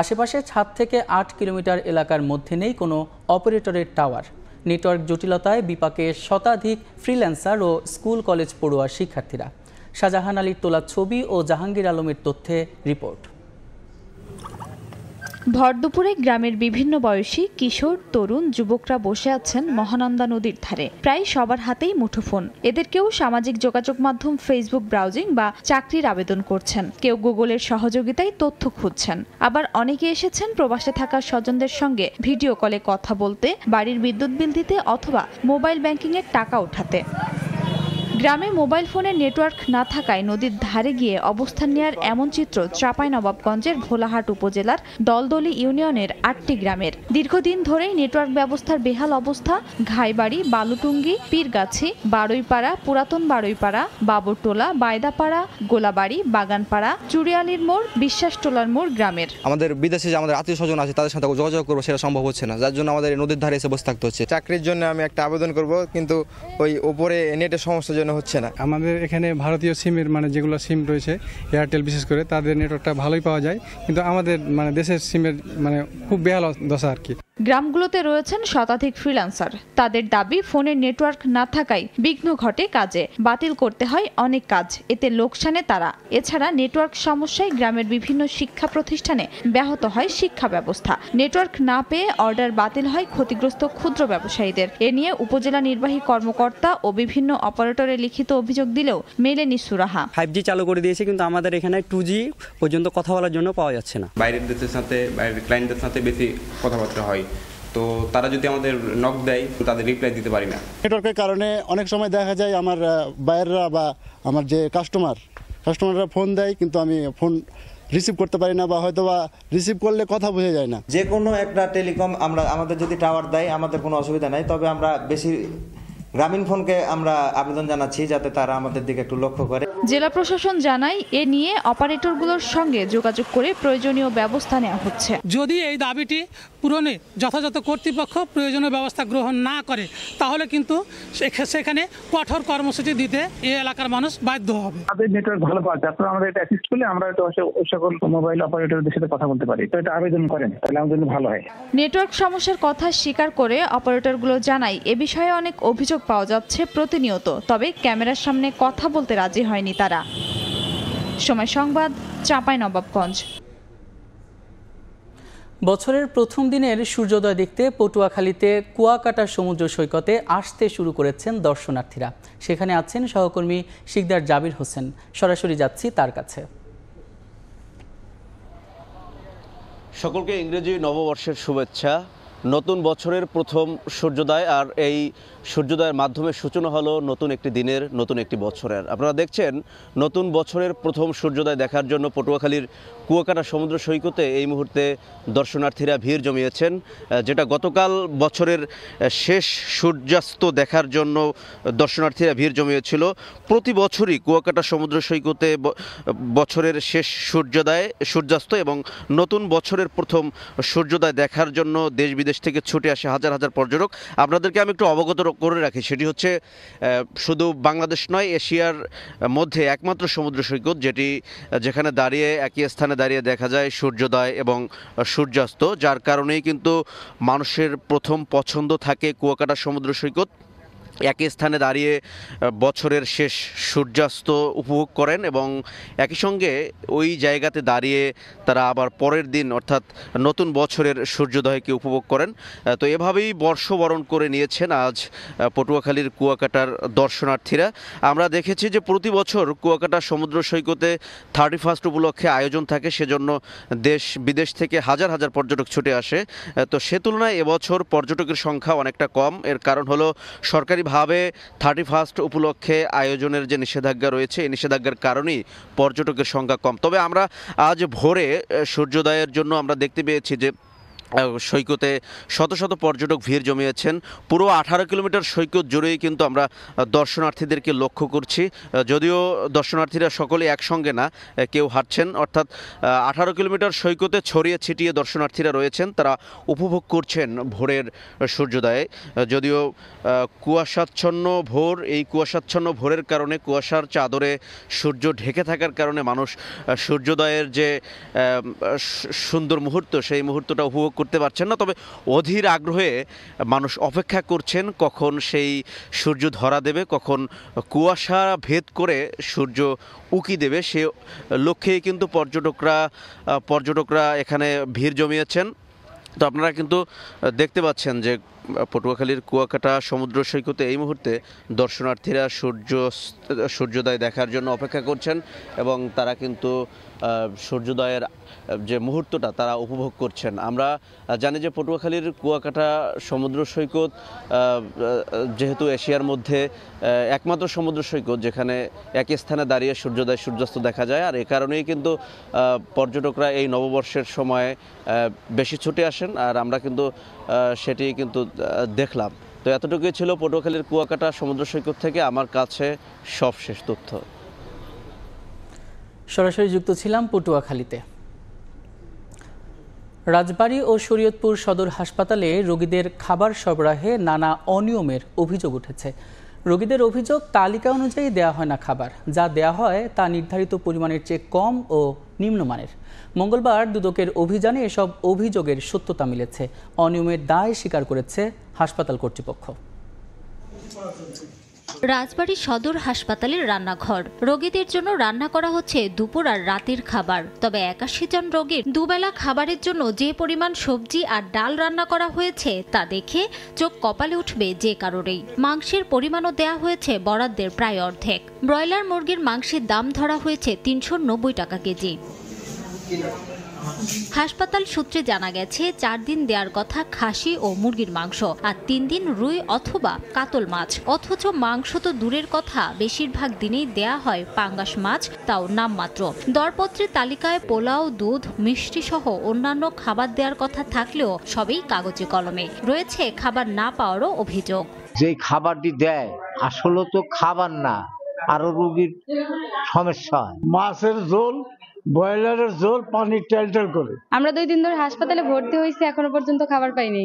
আশেপাশে 7 থেকে 8 কিলোমিটার এলাকার মধ্যে নেই কোনো অপারেটরের টাওয়ার। নেটওয়ার্ক জটিলতায় বিপাকে শতাধিক ফ্রিল্যান্সার ও স্কুল কলেজ পড়ুয়া শিক্ষার্থীরা। শাহজাহান আলীর তোলা ছবি ও জাহাঙ্গীর আলমের তথ্যে রিপোর্ট। ভরদুপুরে গ্রামের বিভিন্ন বয়সী কিশোর, তরুণ, যুবকরা বসে আছেন মহানন্দা নদীর ধারে। প্রায় সবার হাতেই মুঠোফোন। এদেরকেও সামাজিক যোগাযোগ মাধ্যম ফেসবুক ব্রাউজিং বা চাকরির আবেদন করছেন। কেউ গুগলের সহযোগিতায় তথ্য খুঁজছেন। আবার অনেকে এসেছেন প্রবাসে থাকা স্বজনদের সঙ্গে ভিডিও কলে কথা বলতে, বাড়ির বিদ্যুৎ বিল দিতে অথবা মোবাইল ব্যাংকিংয়ের টাকা ওঠাতে। গ্রামে মোবাইল ফোনের নেটওয়ার্ক না থাকায় নদীর ধারে গিয়ে অবস্থান নেওয়ার এমন চিত্র চাঁপাইনবাবগঞ্জের ভোলাহাট উপজেলার দলদলি ইউনিয়নের ৮টি গ্রামের। দীর্ঘদিন ধরেই নেটওয়ার্ক ব্যবস্থার বেহাল অবস্থা। ঘাইবাড়ি, বালুটুঙ্গি, পীরগাছি, বারুইপাড়া, পুরাতন বারুইপাড়া, বাবরটোলা, বায়দাপাড়া, গোলাবাড়ি, বাগানপাড়া, চুরিয়ালির মোড়, বিশ্বাসটোলার মোড় গ্রামের। আমাদের বিদেশে যে আমাদের আত্মীয় স্বজন আছে তাদের সাথে যোগাযোগ করবো সেটা সম্ভব হচ্ছে না, যার জন্য আমাদের নদীর ধারে এসে বসে থাকতে হচ্ছে। চাকরির জন্য আমি একটা আবেদন করব, কিন্তু ওই উপরে নেটের সমস্যার জন্য হচ্ছে না। আমাদের এখানে ভারতীয় সিমের যেগুলো সিম রয়েছে, এয়ারটেল বিশেষ করে, তাদের নেটওয়ার্কটা ভালোই পাওয়া যায়, কিন্তু আমাদের দেশের সিমের খুব বেহাল দশা আর কি। গ্রামগুলোতে রয়েছেন শতাধিক ফ্রিল্যান্সার। তাদের দাবি ফোনের নেটওয়ার্ক না থাকায় বিঘ্ন ঘটে কাজে, বাতিল করতে হয় অনেক কাজ, এতে লোকসানে তারা। এছাড়া নেটওয়ার্ক সমস্যায় গ্রামের বিভিন্ন শিক্ষা প্রতিষ্ঠানে ব্যাহত হয় শিক্ষা ব্যবস্থা। নেটওয়ার্ক না পেয়ে অর্ডার বাতিল হয় ক্ষতিগ্রস্ত ক্ষুদ্র ব্যবসায়ীদের। এ নিয়ে উপজেলা নির্বাহী কর্মকর্তা ও বিভিন্ন অপারেটরে লিখিত অভিযোগ দিলেও মেলেনি সুরাহা। 5G চালু করে দিয়েছে, কিন্তু আমাদের এখানে 2G পর্যন্ত কথা বলার জন্য পাওয়া যাচ্ছে না। বাইরের দেশের সাথে, বাইরের ক্লায়েন্টদের সাথে বেশি কথাবার্তা হয়, তো তারা যদি আমাদের নক দেয় তাদের রিপ্লাই দিতে পারি না। নেটওয়ার্কের কারণে অনেক সময় দেখা যায় আমার বাইরেরা বা আমার যে কাস্টমাররা ফোন দেয়, কিন্তু আমি ফোন রিসিভ করতে পারি না, বা হয়তো বা রিসিভ করলে কথা বোঝা যায় না। যে কোনো একটা টেলিকম আমাদের যদি টাওয়ার দেয় আমাদের কোনো অসুবিধা নাই, তবে আমরা বেশি গ্রামীণ ফোনকে আমরা আবেদন জানাচ্ছি যাতে তারা আমাদের দিকে একটু লক্ষ্য করে। জেলা প্রশাসন জানায় এ নিয়ে অপারেটরগুলোর সঙ্গে যোগাযোগ করে প্রয়োজনীয় ব্যবস্থা নেওয়া হচ্ছে। যদি এই দাবিটি পূরণে যথাযথ কর্তৃপক্ষ প্রয়োজনীয় ব্যবস্থা গ্রহণ না করে, তাহলে কিন্তু সেখানে কঠোর কর্মসূচি দিতে এই এলাকার মানুষ বাধ্য হবে। আমাদের নেটওয়ার্ক ভালো পাওয়া যায়, আপনারা আমাদের এটা অ্যাসিস্ট করলে আমরা ওই সকল মোবাইল অপারেটরদের সাথে কথা বলতে পারি, তো এটা আবেদন করেন, তাহলে আমাদের জন্য ভালো হয়। নেটওয়ার্ক সমস্যার কথা স্বীকার করে অপারেটরগুলো জানায় এ বিষয়ে অনেক অভিযোগ পাওয়া যাচ্ছে প্রতিনিয়ত, তবে ক্যামেরার সামনে কথা বলতে রাজি হয়নি তারা। সময় সংবাদ, চাঁপাইনবাবগঞ্জ। বছরের প্রথম দিনের সূর্যোদয় দেখতে পটুয়াখালীতে কুয়াকাটা সমুদ্র সৈকতে আসতে শুরু করেছেন দর্শনার্থীরা। সেখানে আছেন সহকর্মী শিকদার জাবির হোসেন। সরাসরি যাচ্ছি তার কাছে। সকলকে ইংরেজি নববর্ষের শুভেচ্ছা। নতুন বছরের প্রথম সূর্যোদয়, আর এই সূর্যোদয়ের মাধ্যমে সূচনা হলো নতুন একটি দিনের, নতুন একটি বছরের। আপনারা দেখছেন নতুন বছরের প্রথম সূর্যোদয় দেখার জন্য পটুয়াখালীর কুয়াকাটা সমুদ্র সৈকতে এই মুহূর্তে দর্শনার্থীরা ভিড় জমিয়েছেন, যেটা গতকাল বছরের শেষ সূর্যাস্ত দেখার জন্য দর্শনার্থীরা ভিড় জমিয়েছিল। প্রতি বছরই কুয়াকাটা সমুদ্র সৈকতে বছরের শেষ সূর্যাস্ত এবং নতুন বছরের প্রথম সূর্যোদয় দেখার জন্য দেশ বিদেশ থেকে ছুটে আসে হাজার হাজার পর্যটক। আপনাদেরকে আমি একটু অবগত করে রাখি, সেটি হচ্ছে শুধু বাংলাদেশ নয়, এশিয়ার মধ্যে একমাত্র সমুদ্র সৈকত যেখানে দাঁড়িয়ে একই স্থানে দাঁড়িয়ে দেখা যায় সূর্যোদয় এবং সূর্যাস্ত, যার কারণেই কিন্তু মানুষের প্রথম পছন্দ থাকে কুয়াকাটা সমুদ্র সৈকত। একই স্থানে দাঁড়িয়ে বছরের শেষ সূর্যাস্ত উপভোগ করেন এবং একই সঙ্গে ওই জায়গাতে দাঁড়িয়ে তারা আবার পরের দিন অর্থাৎ নতুন বছরের সূর্যোদয়কে উপভোগ করেন। তো এভাবেই বর্ষবরণ করে নিয়েছেন আজ পটুয়াখালীর কুয়াকাটার দর্শনার্থীরা। আমরা দেখেছি যে প্রতি বছর কুয়াকাটা সমুদ্র সৈকতে 31 উপলক্ষে আয়োজন থাকে, সেজন্য দেশ বিদেশ থেকে হাজার হাজার পর্যটক ছুটে আসে। তো সে তুলনায় এবছর পর্যটকের সংখ্যা অনেকটা কম। এর কারণ হলো সরকারিভাবে 31 উপলক্ষে আয়োজনের যে নিষেধাজ্ঞা রয়েছে, এই নিষেধাজ্ঞার কারণেই পর্যটকের সংখ্যা কম। তবে আমরা আজ ভোরে সূর্যোদয়ের জন্য আমরা দেখতে পেয়েছি যে সৈকতে শত শত পর্যটক ভিড় জমিয়েছেন। পুরো 18 কিলোমিটার সৈকত জুড়েই কিন্তু আমরা দর্শনার্থীদেরকে লক্ষ্য করছি, যদিও দর্শনার্থীরা সকলে একসঙ্গে না, কেউ হাঁটছেন, অর্থাৎ 18 কিলোমিটার সৈকতে ছড়িয়ে ছিটিয়ে দর্শনার্থীরা রয়েছেন, তারা উপভোগ করছেন ভোরের সূর্যোদয়ে। যদিও কুয়াশাচ্ছন্ন ভোর, এই কুয়াশাচ্ছন্ন ভোরের কারণে কুয়াশার চাদরে সূর্য ঢেকে থাকার কারণে মানুষ সূর্যোদয়ের যে সুন্দর মুহূর্ত, সেই মুহূর্তটা উপভোগ করতে পারছেন না, তবে অধীর আগ্রহে মানুষ অপেক্ষা করছেন কখন সেই সূর্য ধরা দেবে, কখন কুয়াশা ভেদ করে সূর্য উকি দেবে। সে লক্ষ্যেই কিন্তু পর্যটকরা এখানে ভিড় জমিয়েছেন। তো আপনারা কিন্তু দেখতে পাচ্ছেন যে পটুয়াখালীর কুয়াকাটা সমুদ্র সৈকতে এই মুহূর্তে দর্শনার্থীরা সূর্যোদয় দেখার জন্য অপেক্ষা করছেন এবং তারা কিন্তু সূর্যোদয়ের যে মুহূর্তটা তারা উপভোগ করছেন। আমরা জানি যে পটুয়াখালীর কুয়াকাটা সমুদ্র সৈকত যেহেতু এশিয়ার মধ্যে একমাত্র সমুদ্র সৈকত যেখানে একই স্থানে দাঁড়িয়ে সূর্যোদয় সূর্যাস্ত দেখা যায়, আর এ কারণেই কিন্তু পর্যটকরা এই নববর্ষের সময় বেশি ছুটে আসেন, আর আমরা কিন্তু সেটি কিন্তু দেখলাম। তো এতটুকুই ছিল পটুয়াখালীর কুয়াকাটা সমুদ্র সৈকত থেকে আমার কাছে সবশেষ তথ্য। সরাসরি যুক্ত ছিলাম পটুয়াখালীতে। রাজবাড়ী ও শরীয়তপুর সদর হাসপাতালে রোগীদের খাবার সরবরাহে নানা অনিয়মের অভিযোগ উঠেছে। রোগীদের অভিযোগ, তালিকা অনুযায়ী দেওয়া হয় না খাবার, যা দেওয়া হয় তা নির্ধারিত পরিমাণের চেয়ে কম ও নিম্নমানের। মঙ্গলবার দুদকের অভিযানে এসব অভিযোগের সত্যতা মিলেছে। অনিয়মের দায় স্বীকার করেছে হাসপাতাল কর্তৃপক্ষ। রাজবাড়ী সদর হাসপাতালের রান্নাঘর, রোগীদের জন্য রান্না করা হচ্ছে দুপুর আর রাতের খাবার। তবে 81 জন রোগীর দুবেলা খাবারের জন্য যে পরিমাণ সবজি আর ডাল রান্না করা হয়েছে তা দেখে চোখ কপালে উঠবে যে কারোরই। মাংসের পরিমাণও দেয়া হয়েছে বরাদ্দের প্রায় অর্ধেক। ব্রয়লার মুরগির মাংসের দাম ধরা হয়েছে 390 টাকা কেজি। হাসপাতাল সূত্রে জানা গেছে 4 দিন দেওয়ার কথা খাসি ও মুরগির মাংস, আর 3 দিন রুই অথবা কাতল মাছ। অথচ মাংস তো দূরের কথা, বেশিরভাগ দিনেই দেয়া হয় পাঙ্গাস মাছ, তাও নামমাত্র। দরপত্রের তালিকায় পোলাও, দুধ, মিষ্টি সহ অন্যান্য খাবার দেওয়ার কথা থাকলেও সবই কাগজে কলমে। রয়েছে খাবার না পাওয়ারও অভিযোগ। যে খাবারটি দেয় আসলে তো খাবার না, আরো রোগীর সমস্যা হয়। মাছের ঝোল, ব্রয়লারের ঝোল, পানি টেলটেল করে। আমরা 2 দিন ধরে হাসপাতালে ভর্তি হয়েছি, এখনো পর্যন্ত খাবার পাইনি।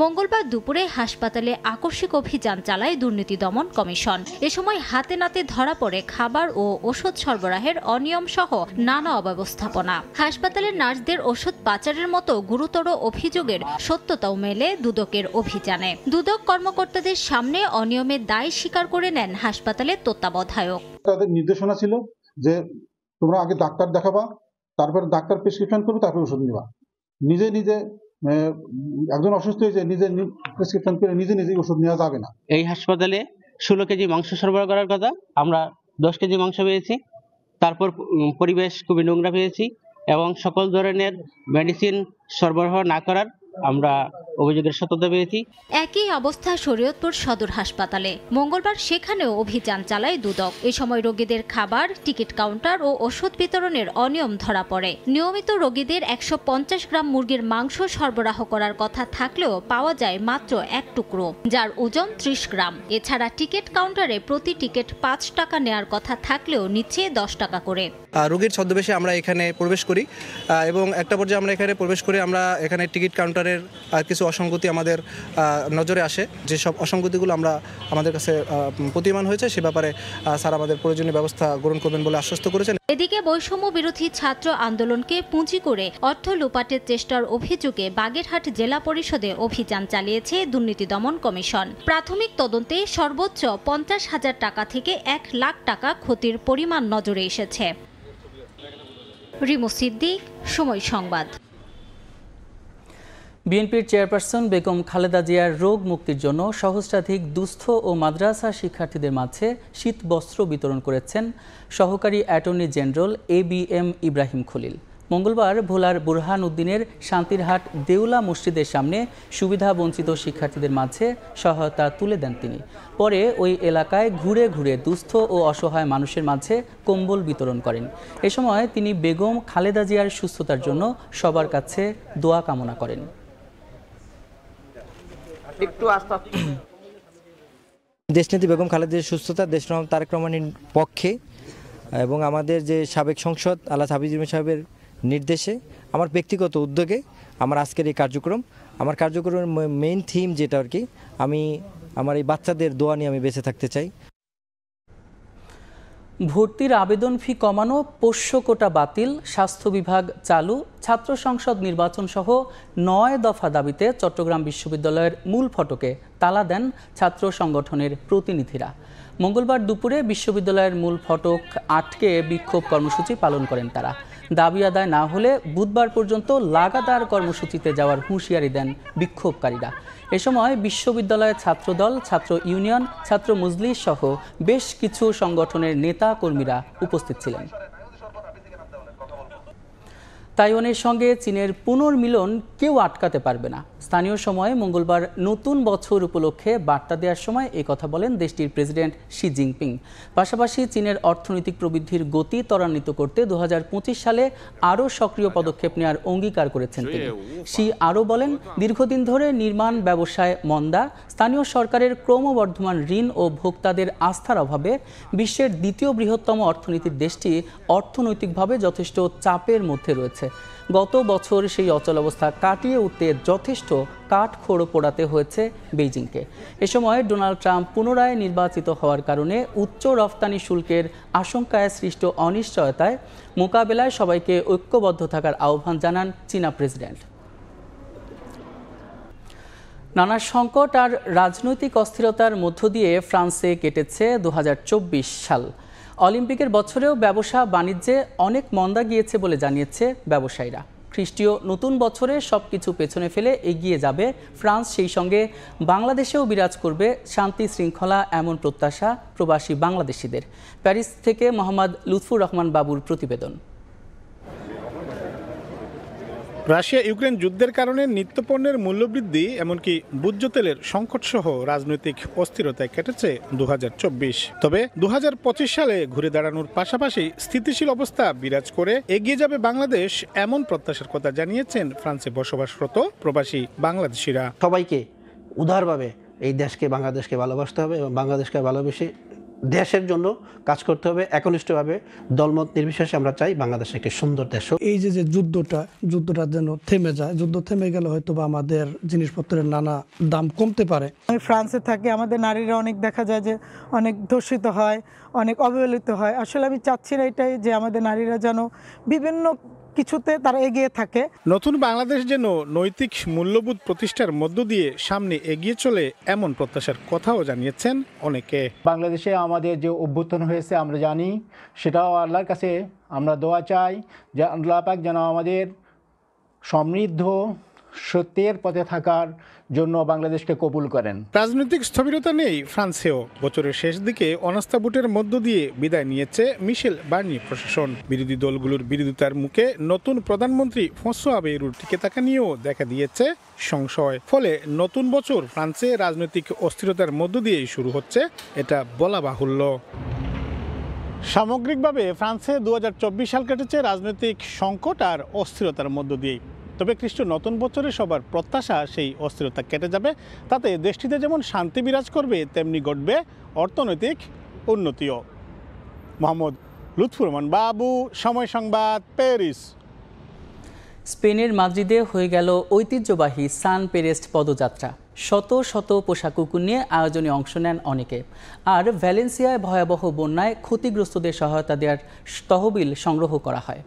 মঙ্গলবার দুপুরে হাসপাতালে আকস্মিক অভিযান চালায় দুর্নীতি দমন কমিশন। এ সময় হাতে নাতে ধরা পড়ে খাবার ও ওষুধ সরবরাহের অনিয়ম সহ নানা অব্যবস্থাপনা। হাসপাতালের নার্সদের ওষুধ পাচারের মতো গুরুতর অভিযোগের সত্যতাও মেলে দুদকের অভিযানে। দুদক কর্মকর্তাদের সামনে অনিয়মের দায় স্বীকার করে নেন হাসপাতালের তত্ত্বাবধায়ক। তাদের নির্দেশনা ছিল যে তোমরা আগে ডাক্তার দেখাবা, তারপরে ডাক্তার প্রেসক্রিপশন করবে, তারপরে ওষুধ নেবা। নিজে একজন অসুস্থ হয়েছে নিজে প্রেসক্রিপশন করে নিজে ওষুধ নেওয়া যাবে না। এই হাসপাতালে 16 কেজি মাংস সরবরাহ করার কথা, আমরা 10 কেজি মাংস পেয়েছি। তারপর পরিবেশ খুবই নোংরা পেয়েছি এবং সকল ধরনের মেডিসিন সরবরাহ না করার আমরা অভিযোগের সত্যতা পেয়েছি। একই অবস্থা শরীয়তপুর সদর হাসপাতালে। মঙ্গলবার সেখানেও অভিযান চালায় দুদক। এ সময় রোগীদের খাবার, টিকিট কাউন্টার ও ওষুধ বিতরণের অনিয়ম ধরা পড়ে। নিয়মিত রোগীদের 150 গ্রাম মুরগির মাংস সরবরাহ করার কথা থাকলেও পাওয়া যায় মাত্র 1 টুকরো, যার ওজন 30 গ্রাম। এছাড়া টিকিট কাউন্টারে প্রতি টিকিট 5 টাকা নেয়ার কথা থাকলেও নিচ্ছে 10 টাকা করে। রোগীর ছদ্মবেশে আমরা এখানে প্রবেশ করি এবং একটা পর্যায়ে আমরা এখানে প্রবেশ করি, আমরা এখানে টিকিট কাউন্টারের কিছু অসঙ্গতি আমাদের নজরে আসে। যেসব অসঙ্গতিগুলো আমাদের কাছে প্রতীয়মান হয়েছে সে ব্যাপারে স্যার আমাদের প্রয়োজনীয় ব্যবস্থা গ্রহণ করবেন বলে আশ্বস্ত করেছেন। এদিকে বৈষম্য বিরোধী ছাত্র আন্দোলনকে পুঁজি করে অর্থ লোপাটের চেষ্টার অভিযোগে বাগেরহাট জেলা পরিষদে অভিযান চালিয়েছে দুর্নীতি দমন কমিশন। প্রাথমিক তদন্তে সর্বোচ্চ 50,000 টাকা থেকে 1 লাখ টাকা ক্ষতির পরিমাণ নজরে এসেছে। রিমু সিদ্দিক, সময় সংবাদ। বিএনপির চেয়ারপারসন বেগম খালেদা জিয়ার রোগ মুক্তির জন্য সহস্রাধিক দুস্থ ও মাদ্রাসা শিক্ষার্থীদের মাঝে শীত বস্ত্র বিতরণ করেছেন সহকারী attorney general ABM Ibrahim Khalil. মঙ্গলবার ভোলার বুরহান উদ্দিনের শান্তিরহাট দেউলা মসজিদের সামনে সুবিধা বঞ্চিত শিক্ষার্থীদের মাঝে সহায়তা তুলে দেন তিনি। পরে ওই এলাকায় ঘুরে ঘুরে দুস্থ ও অসহায় মানুষের মাঝে কম্বল বিতরণ করেন। এ সময় তিনি বেগম খালেদা জিয়ার সুস্থতার জন্য সবার কাছে দোয়া কামনা করেন। দেশনেত্রী বেগম খালেদার সুস্থতা, দেশনায়ক তারেক রহমানের পক্ষে এবং আমাদের যে সাবেক সংসদ আল্লাহ হাফিজ সাহেবের নির্দেশে আমার ব্যক্তিগত উদ্যোগে আমার আজকের এই কার্যক্রম, আমার কার্যক্রমের মেইন থিম যেটা আর কি, আমি আমার এই বাচ্চাদের দোয়া নিয়ে আমি বেঁচে থাকতে চাই। ভর্তির আবেদন ফি কমানো, পোষ্য কোটা বাতিল, স্বাস্থ্য বিভাগ চালু, ছাত্র সংসদ নির্বাচন সহ 9 দফা দাবিতে চট্টগ্রাম বিশ্ববিদ্যালয়ের মূল ফটকে তালা দেন ছাত্র সংগঠনের প্রতিনিধিরা। মঙ্গলবার দুপুরে বিশ্ববিদ্যালয়ের মূল ফটক আটকে বিক্ষোভ কর্মসূচি পালন করেন তারা। দাবি আদায় না হলে বুধবার পর্যন্ত লাগাতার কর্মসূচিতে যাওয়ার হুঁশিয়ারি দেন বিক্ষোভকারীরা। এ সময় বিশ্ববিদ্যালয়ের ছাত্রদল, ছাত্র ইউনিয়ন, ছাত্র মজলিস সহ বেশ কিছু সংগঠনের নেতা কর্মীরা উপস্থিত ছিলেন। তাইওয়ানের সঙ্গে চীনের পুনর্মিলন কেউ আটকাতে পারবে না। স্থানীয় সময়ে মঙ্গলবার নতুন বছর উপলক্ষে বার্তা দেওয়ার সময় এই কথা বলেন দেশটির প্রেসিডেন্ট শি জিনপিং। পাশাপাশি চীনের অর্থনৈতিক প্রবৃদ্ধির গতি ত্বরান্বিত করতে 2025 সালে আরও সক্রিয় পদক্ষেপ নেওয়ার অঙ্গীকার করেছেন তিনি। শি আরও বলেন, দীর্ঘদিন ধরে নির্মাণ ব্যবসায় মন্দা, স্থানীয় সরকারের ক্রমবর্ধমান ঋণ ও ভোক্তাদের আস্থার অভাবে বিশ্বের দ্বিতীয় বৃহত্তম অর্থনীতির দেশটি অর্থনৈতিকভাবে যথেষ্ট চাপের মধ্যে রয়েছে। গত বছর সেই অচলাবস্থা কাটিয়ে উঠতে যথেষ্ট কাঠখড় পোড়াতে হয়েছে বেইজিংকে। এ সময় ডোনাল্ড ট্রাম্প পুনরায় নির্বাচিত হওয়ার কারণে উচ্চ রফতানি শুল্কের আশঙ্কায় সৃষ্ট অনিশ্চয়তায় মোকাবেলায় সবাইকে ঐক্যবদ্ধ থাকার আহ্বান জানান চীনা প্রেসিডেন্ট। নানা সংকট আর রাজনৈতিক অস্থিরতার মধ্য দিয়ে ফ্রান্সে কেটেছে 2024 সাল। অলিম্পিকের বছরেও ব্যবসা বাণিজ্যে অনেক মন্দা গিয়েছে বলে জানিয়েছে ব্যবসায়ীরা। খ্রিস্টীয় নতুন বছরে সবকিছু পেছনে ফেলে এগিয়ে যাবে ফ্রান্স, সেই সঙ্গে বাংলাদেশেও বিরাজ করবে শান্তি শৃঙ্খলা, এমন প্রত্যাশা প্রবাসী বাংলাদেশিদের। প্যারিস থেকে মোহাম্মদ লুৎফুর রহমান বাবুর প্রতিবেদন। রাশিয়া ইউক্রেন যুদ্ধের কারণে নিত্যপণ্যের মূল্যবৃদ্ধি, এমনকি ভোজ্য তেলের সংকটসহ রাজনৈতিক অস্থিরতায় কেটেছে 2024। তবে 2025 সালে ঘুরে দাঁড়ানোর পাশাপাশি স্থিতিশীল অবস্থা বিরাজ করে এগিয়ে যাবে বাংলাদেশ, এমন প্রত্যাশার কথা জানিয়েছেন ফ্রান্সে বসবাসরত প্রবাসী বাংলাদেশিরা। সবাইকে উদারভাবে এই দেশকে, বাংলাদেশকে ভালোবাসতে হবে এবং বাংলাদেশকে ভালোবেসে দেশের জন্য কাজ করতে হবে একনিষ্ঠভাবে, দলমত নির্বিশেষে। আমরা চাই বাংলাদেশ একটি সুন্দর দেশ। এই যে যুদ্ধটা যেন থেমে যায়, যুদ্ধ থেমে গেলে হয়তো বা আমাদের জিনিসপত্রের নানা দাম কমতে পারে। আমি ফ্রান্সে থাকি, আমাদের নারীরা অনেক দেখা যায় যে অনেক ধর্ষিত হয়, অনেক অবহেলিত হয়। আসলে আমি চাচ্ছি না এটাই, যে আমাদের নারীরা যেন বিভিন্ন কিছুতে তারা এগিয়ে থাকে। নতুন বাংলাদেশ যেন নৈতিক মূল্যবোধ প্রতিষ্ঠার মধ্য দিয়ে সামনে এগিয়ে চলে, এমন প্রত্যাশার কথাও জানিয়েছেন অনেকে। বাংলাদেশে আমাদের যে অভ্যুত্থান হয়েছে আমরা জানি, সেটাও আল্লাহর কাছে আমরা দোয়া চাই যে আল্লাহ পাক যেন আমাদের সমৃদ্ধ সত্যের পথে থাকার জন্য বাংলাদেশকে কবুল করেন। রাজনৈতিক স্থবিরতা নেই ফ্রান্সেও। বছরের শেষ দিকে অনাস্থা ভোটের মধ্য দিয়ে বিদায় নিয়েছে মিশেল বার্নিয়ে প্রশাসন। বিরোধী দলগুলোর বিরোধিতার মুখে নতুন প্রধানমন্ত্রী ফ্রাঁসোয়া বেইরুর টিকে থাকা নিয়েও দেখা দিয়েছে সংশয়। ফলে নতুন বছর ফ্রান্সে রাজনৈতিক অস্থিরতার মধ্য দিয়েই শুরু হচ্ছে, এটা বলা বাহুল্য। সামগ্রিকভাবে ফ্রান্সে 2024 সাল কেটেছে রাজনৈতিক সংকট আর অস্থিরতার মধ্য দিয়েই। তবে খ্রিস্ট নতুন বছরে সবার প্রত্যাশা সেই অস্থিরতা কেটে যাবে, তাতে দেশটিতে যেমন শান্তি বিরাজ করবে, তেমনি ঘটবে অর্থনৈতিক উন্নতিও। মোহাম্মদ লুৎফুর রহমান বাবু, সময় সংবাদ, প্যারিস। স্পেনের মাদ্রিদে হয়ে গেল ঐতিহ্যবাহী সান পেরেস্ট পদযাত্রা। শত শত পোষা কুকুর নিয়ে আয়োজনে অংশ নেন অনেকে। আর ভ্যালেন্সিয়ায় ভয়াবহ বন্যায় ক্ষতিগ্রস্তদের সহায়তা দেওয়ার তহবিল সংগ্রহ করা হয়।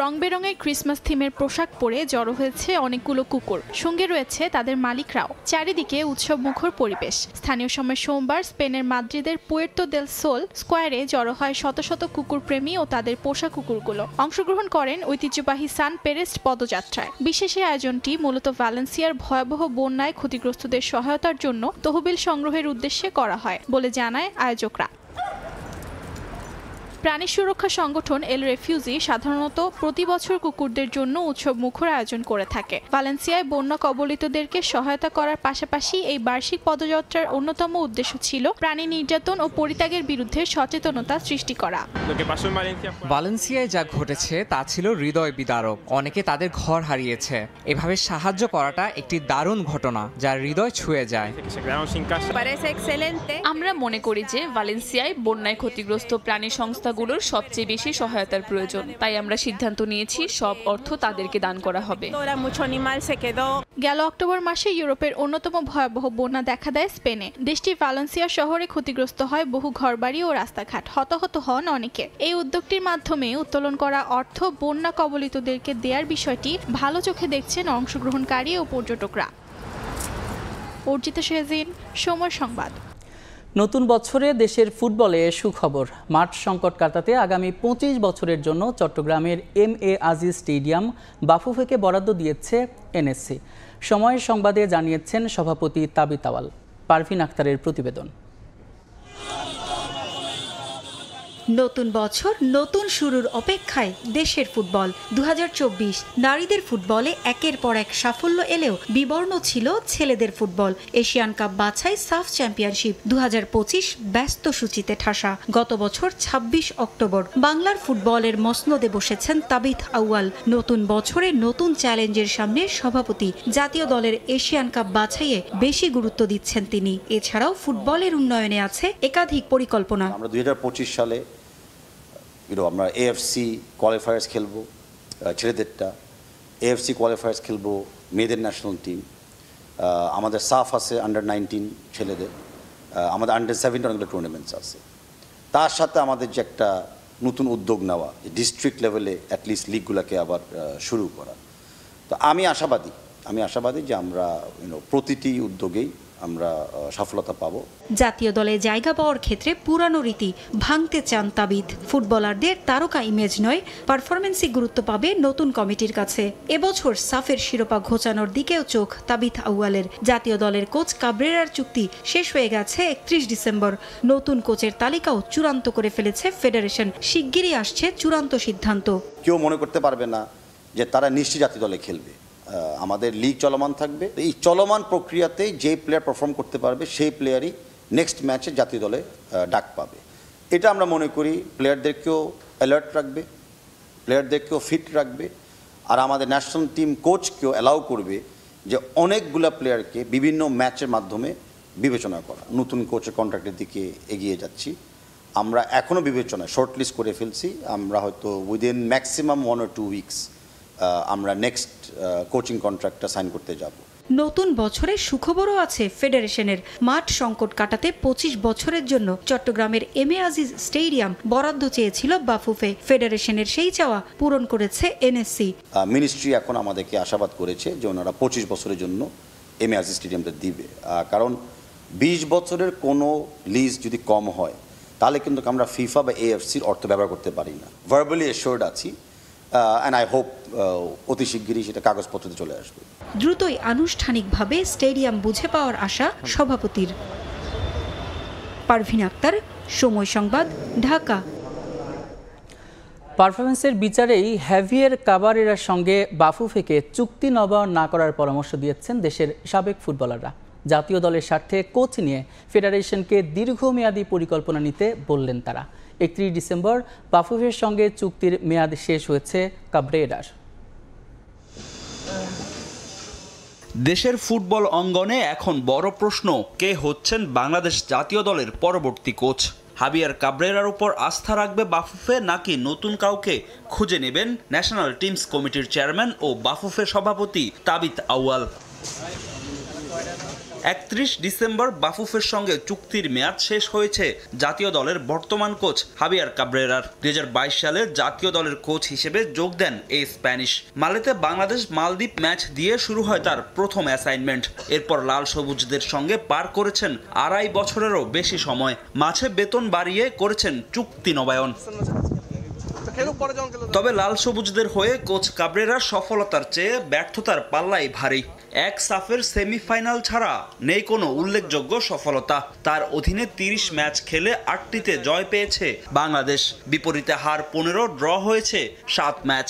রং বেরঙের ক্রিসমাস থিমের পোশাক পরে জড়ো হয়েছে অনেকগুলো কুকুর, সঙ্গে রয়েছে তাদের মালিকরাও। চারিদিকে উৎসব মুখর পরিবেশ। স্থানীয় সময় সোমবার স্পেনের মাদ্রিদের পুয়ের্তো দেল সোল স্কোয়ারে জড়ো হয় শত শত কুকুর প্রেমী ও তাদের পোষা কুকুরগুলো। অংশগ্রহণ করেন ঐতিহ্যবাহী সান পেরেস্ট পদযাত্রায়। বিশেষ এই আয়োজনটি মূলত ভ্যালেন্সিয়ার ভয়াবহ বন্যায় ক্ষতিগ্রস্তদের সহায়তার জন্য তহবিল সংগ্রহের উদ্দেশ্যে করা হয় বলে জানায় আয়োজকরা। প্রাণী সুরক্ষা সংগঠন এল রেফিউজি সাধারণত প্রতি বছর কুকুরদের জন্য উৎসব মুখর আয়োজন করে থাকে। ভ্যালেন্সিয়ায় বন্যা কবলিতদেরকে সহায়তা করার পাশাপাশি এই বার্ষিক পদযাত্রার অন্যতম উদ্দেশ্য ছিল প্রাণী নির্যাতন ও পরিত্যাগের বিরুদ্ধে সচেতনতা সৃষ্টি করা। ভ্যালেন্সিয়ায় যা ঘটেছে তা ছিল হৃদয় বিদারক। অনেকে তাদের ঘর হারিয়েছে। এভাবে সাহায্য করাটা একটি দারুণ ঘটনা যা হৃদয় ছুঁয়ে যায়। আমরা মনে করি যে ভ্যালেন্সিয়ায় বন্যায় ক্ষতিগ্রস্ত প্রাণী সংস্থা খেলাগুলোর সবচেয়ে বেশি সহায়তার প্রয়োজন, তাই আমরা সিদ্ধান্ত নিয়েছি সব অর্থ তাদেরকে দান করা হবে। গেল অক্টোবর মাসে ইউরোপের অন্যতম ভয়াবহ বন্যা দেখা দেয় স্পেনে। দেশটির ভালেন্সিয়া শহরে ক্ষতিগ্রস্ত হয় বহু ঘরবাড়ি ও রাস্তাঘাট, হতাহত হন অনেকে। এই উদ্যোগটির মাধ্যমে উত্তোলন করা অর্থ বন্যা কবলিতদেরকে দেওয়ার বিষয়টি ভালো চোখে দেখছেন অংশগ্রহণকারী ও পর্যটকরা। অর্জিতা শেহজিন, সময় সংবাদ। নতুন বছরে দেশের ফুটবলে সুখবর। মাঠ সংকট কাটাতে আগামী 25 বছরের জন্য চট্টগ্রামের MA আজিজ স্টেডিয়াম বাফুফেকে বরাদ্দ দিয়েছে NSC। সময়ের সংবাদে জানিয়েছেন সভাপতি তাবিথ আউয়াল। পারভিন আক্তারের প্রতিবেদন। নতুন বছর, নতুন শুরুর অপেক্ষায় দেশের ফুটবল। 2024 নারীদের ফুটবলে একের পর এক সাফল্য এলেও বিবর্ণ ছিল ছেলেদের ফুটবল। এশিয়ান কাপ বাছাই, সাফ চ্যাম্পিয়নশিপ 2025 ব্যস্ত সূচিতে ঠাসা। গত বছর 26 অক্টোবর বাংলার ফুটবলের মসনদে বসেছেন তাবিথ আউয়াল। নতুন বছরে নতুন চ্যালেঞ্জের সামনে সভাপতি। জাতীয় দলের এশিয়ান কাপ বাছাইয়ে বেশি গুরুত্ব দিচ্ছেন তিনি। এছাড়াও ফুটবলের উন্নয়নে আছে একাধিক পরিকল্পনা। আমরা 2025 সালে আমরা AFC কোয়ালিফায়ার্স খেলবো ছেলেদেরটা, AFC কোয়ালিফায়ার্স খেলবো মেয়েদের ন্যাশনাল টিম। আমাদের সাফ আছে আন্ডার-19 ছেলেদের, আমাদের আন্ডার-17 অনেকগুলো টুর্নামেন্টস আছে। তার সাথে আমাদের যে একটা নতুন উদ্যোগ নেওয়া, ডিস্ট্রিক্ট লেভেলে অ্যাটলিস্ট লিগগুলোকে আবার শুরু করা। তো আমি আশাবাদী যে আমরা প্রতিটি উদ্যোগেই আমরা সফলতা পাবো। জাতীয় দলে জায়গা পাওয়ার ক্ষেত্রে পুরানো রীতি ভাঙতে চান তাবিথ। ফুটবলারদের তারকা ইমেজ নয়, পারফরমেন্সই গুরুত্ব পাবে নতুন কমিটির কাছে। এবছর সাফের শিরোপা ঘোচানোর দিকেও চোখ তাবিথ আউয়ালের। জাতীয় দলের কোচ কাবরেরার চুক্তি শেষ হয়ে গেছে 31 ডিসেম্বর। নতুন কোচের তালিকাও চূড়ান্ত করে ফেলেছে ফেডারেশন। শিগগিরই আসছে চূড়ান্ত সিদ্ধান্ত। কেউ মনে করতে পারবে না যে তারা নিশ্চয়ই জাতীয় দলে খেলবে। আমাদের লিগ চলমান থাকবে। এই চলমান প্রক্রিয়াতে যে প্লেয়ার পারফর্ম করতে পারবে সেই প্লেয়ারই নেক্সট ম্যাচে জাতীয় দলে ডাক পাবে। এটা আমরা মনে করি প্লেয়ারদেরকেও অ্যালার্ট রাখবে, প্লেয়ারদেরকেও ফিট রাখবে, আর আমাদের ন্যাশনাল টিম কোচকেও অ্যালাউ করবে যে অনেকগুলো প্লেয়ারকে বিভিন্ন ম্যাচের মাধ্যমে বিবেচনা করা। নতুন কোচের কন্ট্রাক্টের দিকে এগিয়ে যাচ্ছি। আমরা এখনও বিবেচনা শর্টলিস্ট করে ফেলছি। আমরা হয়তো উইদিন ম্যাক্সিমাম 1 or 2 উইকস আমরা নেক্সট কোচিং কন্ট্রাক্টটা সাইন করতে যাব। নতুন বছরে সুখবরও আছে ফেডারেশনের। মাঠ সংকট কাটাতে 25 বছরের জন্য চট্টগ্রামের MA আজিজ স্টেডিয়াম বরাদ্দ চেয়েছিল বাফুফে। ফেডারেশনের সেই চাওয়া পূরণ করেছে NSC। মিনিস্ট্রি এখন আমাদেরকে আশাবাদ করেছে যে ওনারা 25 বছরের জন্য MA আজিজ স্টেডিয়ামটা দিবে। কারণ 20 বছরের কোনো লিজ যদি কম হয় তাহলে কিন্তু আমরা FIFA বা AFCর অর্থ ব্যবহার করতে পারি না। ভার্বালি অ্যাসিওর্ড আছি and I hope অতি শিগগিরই সেটা কাগজপত্রতে চলে আসবে। দ্রুতই আনুষ্ঠানিকভাবে স্টেডিয়াম বুঝে পাওয়ার আশা সভাপতির। পারভিন আক্তার, সময় সংবাদ, ঢাকা। পারফরমেন্সের বিচারেই হ্যাভিয়ের কাবারেরার সঙ্গে বাফুফেকে চুক্তি নবায়ন না করার পরামর্শ দিয়েছেন দেশের সাবেক ফুটবলাররা। জাতীয় দলের স্বার্থে কোচ নিয়ে ফেডারেশনকে দীর্ঘমেয়াদী পরিকল্পনা নিতে বললেন তারা। 31 ডিসেম্বর বাফুফের সঙ্গে চুক্তির মেয়াদ শেষ হয়েছে কাবরেরার। দেশের ফুটবল অঙ্গনে এখন বড় প্রশ্ন, কে হচ্ছেন বাংলাদেশ জাতীয় দলের পরবর্তী কোচ। হাবিয়ার কাবরেরার উপর আস্থা রাখবে বাফুফে, নাকি নতুন কাউকে খুঁজে নেবেন ন্যাশনাল টিমস কমিটির চেয়ারম্যান ও বাফুফে সভাপতি তাবিথ আউয়াল। 31 ডিসেম্বর বাফুফের সঙ্গে চুক্তির মেয়াদ শেষ হয়েছে জাতীয় দলের বর্তমান কোচ হাবিয়ার কাবরেরার। 2022 সালে জাতীয় দলের কোচ হিসেবে যোগ দেন এই স্প্যানিশ। মালেতে বাংলাদেশ মালদ্বীপ ম্যাচ দিয়ে শুরু হয় তার প্রথম অ্যাসাইনমেন্ট। এরপর লাল সবুজদের সঙ্গে পার করেছেন 2.5 বছরেরও বেশি সময়। মাঝে বেতন বাড়িয়ে করেছেন চুক্তি নবায়ন। তবে লাল সবুজদের হয়ে কোচ কাবরেরার সফলতার চেয়ে ব্যর্থতার পাল্লাই ভারী। এক সাফের সেমিফাইনাল ছাড়া নেই কোনো উল্লেখযোগ্য সফলতা। তার অধীনে 30 ম্যাচ খেলে 8টিতে জয় পেয়েছে বাংলাদেশ, বিপরীতে হার 15, ড্র হয়েছে 7 ম্যাচ।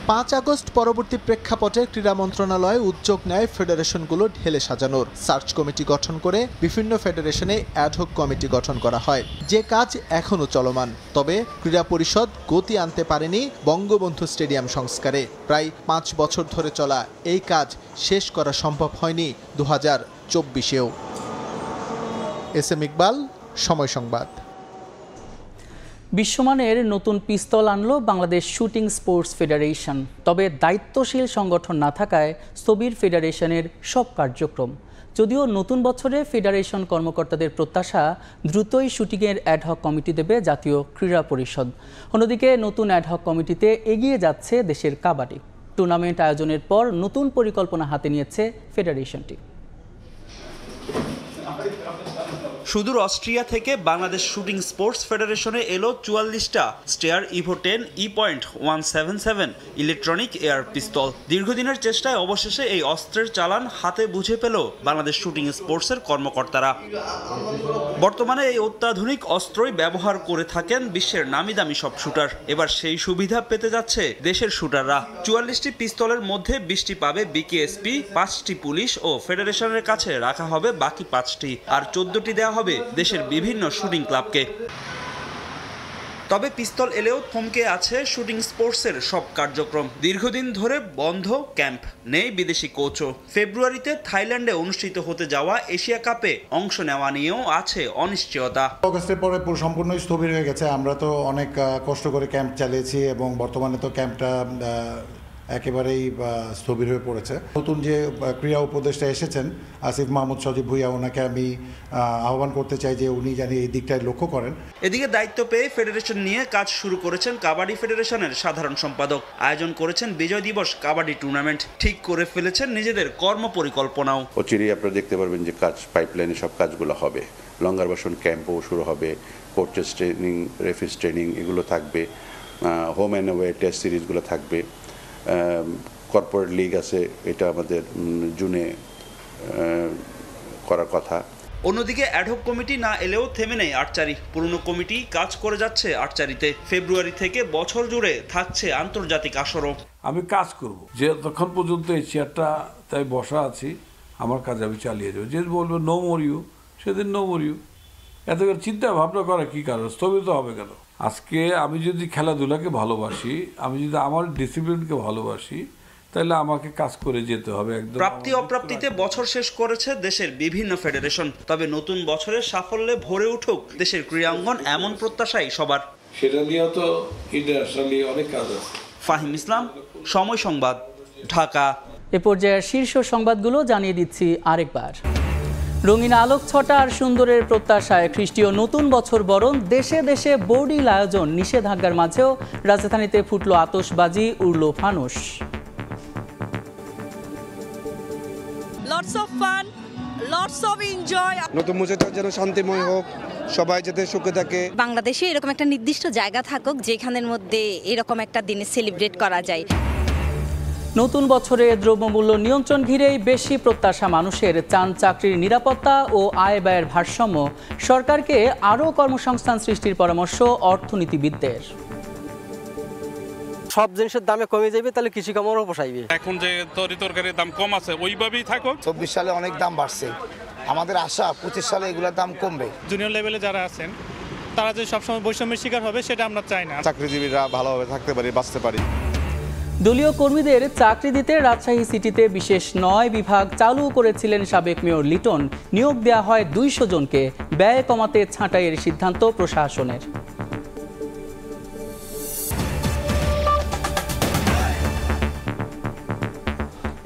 5 আগস্ট পরবর্তী প্রেক্ষাপটে ক্রীড়া মন্ত্রণালয় উদ্যোগ নেয় ফেডারেশনগুলো ঢেলে সাজানোর। সার্চ কমিটি গঠন করে বিভিন্ন ফেডারেশনে অ্যাডহক কমিটি গঠন করা হয়, যে কাজ এখনও চলমান। তবে ক্রীড়া পরিষদ গতি আনতে পারেনি বঙ্গবন্ধু স্টেডিয়াম সংস্কারে। প্রায় 5 বছর ধরে চলা এই কাজ শেষ করা সম্ভব হয়নি 2024-এও। এস এম ইকবাল, সময় সংবাদ। বিশ্বমানের নতুন পিস্তল আনলো বাংলাদেশ শুটিং স্পোর্টস ফেডারেশন। তবে দায়িত্বশীল সংগঠন না থাকায় স্থবির ফেডারেশনের সব কার্যক্রম। যদিও নতুন বছরে ফেডারেশন কর্মকর্তাদের প্রত্যাশা দ্রুতই শুটিংয়ের অ্যাডহক কমিটি দেবে জাতীয় ক্রীড়া পরিষদ। অন্যদিকে নতুন অ্যাডহক কমিটিতে এগিয়ে যাচ্ছে দেশের কাবাডি। টুর্নামেন্ট আয়োজনের পর নতুন পরিকল্পনা হাতে নিয়েছে ফেডারেশনটি। সুদূর অস্ট্রিয়া থেকে বাংলাদেশ শুটিং স্পোর্টস ফেডারেশনে এলো 44টা Steyr Evo 10 E.177 electronic air pistol. দীর্ঘদিনের চেষ্টায় অবশেষে এই অস্ত্রের চালান হাতে বুঝে পেল বাংলাদেশ শুটিং স্পোর্টসের কর্মকর্তারা। বর্তমানে এই অত্যাধুনিক অস্ত্রই ব্যবহার করে থাকেন বিশ্বের নামি দামি সব শুটার। এবার সেই সুবিধা পেতে যাচ্ছে দেশের শুটাররা। 44টি পিস্তলের মধ্যে 20টি পাবে বিকেএসপি, 5টি পুলিশ ও ফেডারেশনের কাছে রাখা হবে বাকি 5টি, আর 14টি দেওয়া হবে দেশের বিভিন্ন শুটিং ক্লাবকে। তবে পিস্তল এলেও থমকে আছে শুটিং স্পোর্টসের সব কার্যক্রম। দীর্ঘদিন ধরে বন্ধ ক্যাম্প, নেই বিদেশি কোচও। ফেব্রুয়ারিতে থাইল্যান্ডে অনুষ্ঠিত হতে যাওয়া এশিয়া কাপে অংশ নেওয়া নিয়েও আছে অনিশ্চয়তা। অগস্টের পরে সম্পূর্ণই স্থবির হয়ে গেছে। আমরা তো অনেক কষ্ট করে ক্যাম্প চালিয়েছি এবং বর্তমানে তো ক্যাম্পটা একেবারেই স্থবির হয়ে পড়েছে। নতুন যে ক্রীড়া উপদেষ্টা এসেছেন আসিফ মাহমুদ সজীব ভুইয়া, ওনাকে আমি আহ্বান করতে চাই যে উনি জানি এই দিকটায় লক্ষ্য করেন। এদিকে দায়িত্ব পেয়ে ফেডারেশন নিয়ে কাজ শুরু করেছেন কাবাডি ফেডারেশনের সাধারণ সম্পাদক। আয়োজন করেছেন বিজয় দিবস কাবাডি টুর্নামেন্ট, ঠিক করে ফেলেছেন নিজেদের কর্ম পরিকল্পনাও। অচিরেই আপনারা দেখতে পারবেন যে কাজ পাইপলাইনে সব কাজগুলো হবে। লঙ্গার বাসন ক্যাম্পও শুরু হবে, কোচেস ট্রেনিং, রেফারিজ ট্রেনিং এগুলো থাকবে, হোম অ্যান্ড অ্যাওয়ে টেস্ট সিরিজগুলো থাকবে। কর্পোরেট লিগ আছে, এটা আমাদের জুনে করার কথা। অন্যদিকে অ্যাডহক কমিটি না এলেও থেমে নেই আর্চারি। পুরনো কমিটি কাজ করে যাচ্ছে আর্চারিতে। ফেব্রুয়ারি থেকে বছর জুড়ে থাকছে আন্তর্জাতিক আসরও। আমি কাজ করব, যে তখন পর্যন্ত এই চেয়ারটা তাই বসা আছি, আমার কাজ আমি চালিয়ে যাবো। যে বলবো নো মোর ইউ, সেদিন নো মোর ইউ। এত চিন্তা ভাবনা করা কি কারণ? স্থগিত হবে কেন? আজকে আমি যদি খেলাধুলাকে ভালোবাসি, আমি যদি আমার ডিসিপ্লিনকে ভালোবাসি, তাহলে আমাকে কাজ করে যেতে হবে। একদম প্রাপ্তি অপ্রাপ্তিতে বছর শেষ করেছে দেশের বিভিন্ন ফেডারেশন। তবে নতুন বছরের সাফল্যে ভরে উঠুক দেশের ক্রীড়াঙ্গন, এমন প্রত্যাশাই সবার। সেটা নিয়ে তো ইন্টারন্যাশনালি অনেক কাজ আছে। ফাহিম ইসলাম, সময় সংবাদ, ঢাকা। এ পর্যায়ের শীর্ষ সংবাদগুলো জানিয়ে দিচ্ছি আরেকবার। রঙিন আলোক ছটা আর সুন্দরের প্রত্যাশায় খ্রিস্টীয় নতুন বছর বরণ। দেশে দেশে বোর্ডিল আয়োজন, নিষেধাজ্ঞার মাঝেও রাজধানীতে ফুটলো আতশবাজি, উড়লো ফানুস। Lots of fun, lots of enjoy. নতুন বছরটা যেন শান্তিময় হোক, সবাই যাতে সুখে থাকে। বাংলাদেশে এরকম একটা নির্দিষ্ট জায়গা থাকুক যেখানের মধ্যে এরকম একটা দিনে সেলিব্রেট করা যায়। নতুন বছরে দ্রব্যমূল্য নিয়ন্ত্রণ ঘিরেই বেশি প্রত্যাশা মানুষের। চান চাকরির নিরাপত্তা ও আয় ব্যয়ের ভারসাম্য। সরকারকে আরও কর্মসংস্থান সৃষ্টির পরামর্শ অর্থনীতিবিদদের। সব জিনিসের দামে কমে যাবে, তাহলে কৃষি কামড়ও পোষাইবে। এখন যে তরিতরকারির দাম কম আছে, ওইভাবেই থাকুক। 24 সালে অনেক দাম বাড়ছে, আমাদের আশা 25 সালে এগুলোর দাম কমবে। জুনিয়র লেভেলে যারা আছেন তারা যে সবসময় বৈষম্যের শিকার হবে, সেটা আমরা চাই না। চাকরিজীবীরা ভালোভাবে থাকতে পারি, বাঁচতে পারি। দলীয় কর্মীদের চাকরি দিতে রাজশাহী সিটিতে বিশেষ 9 বিভাগ চালু করেছিলেন সাবেক মেয়র লিটন। নিয়োগ দেওয়া হয় 200 জনকে। ব্যয় কমাতে ছাঁটাইয়ের সিদ্ধান্ত প্রশাসনের।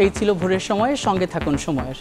এই ছিল ভোরের সময়। সঙ্গে থাকুন সময়ের।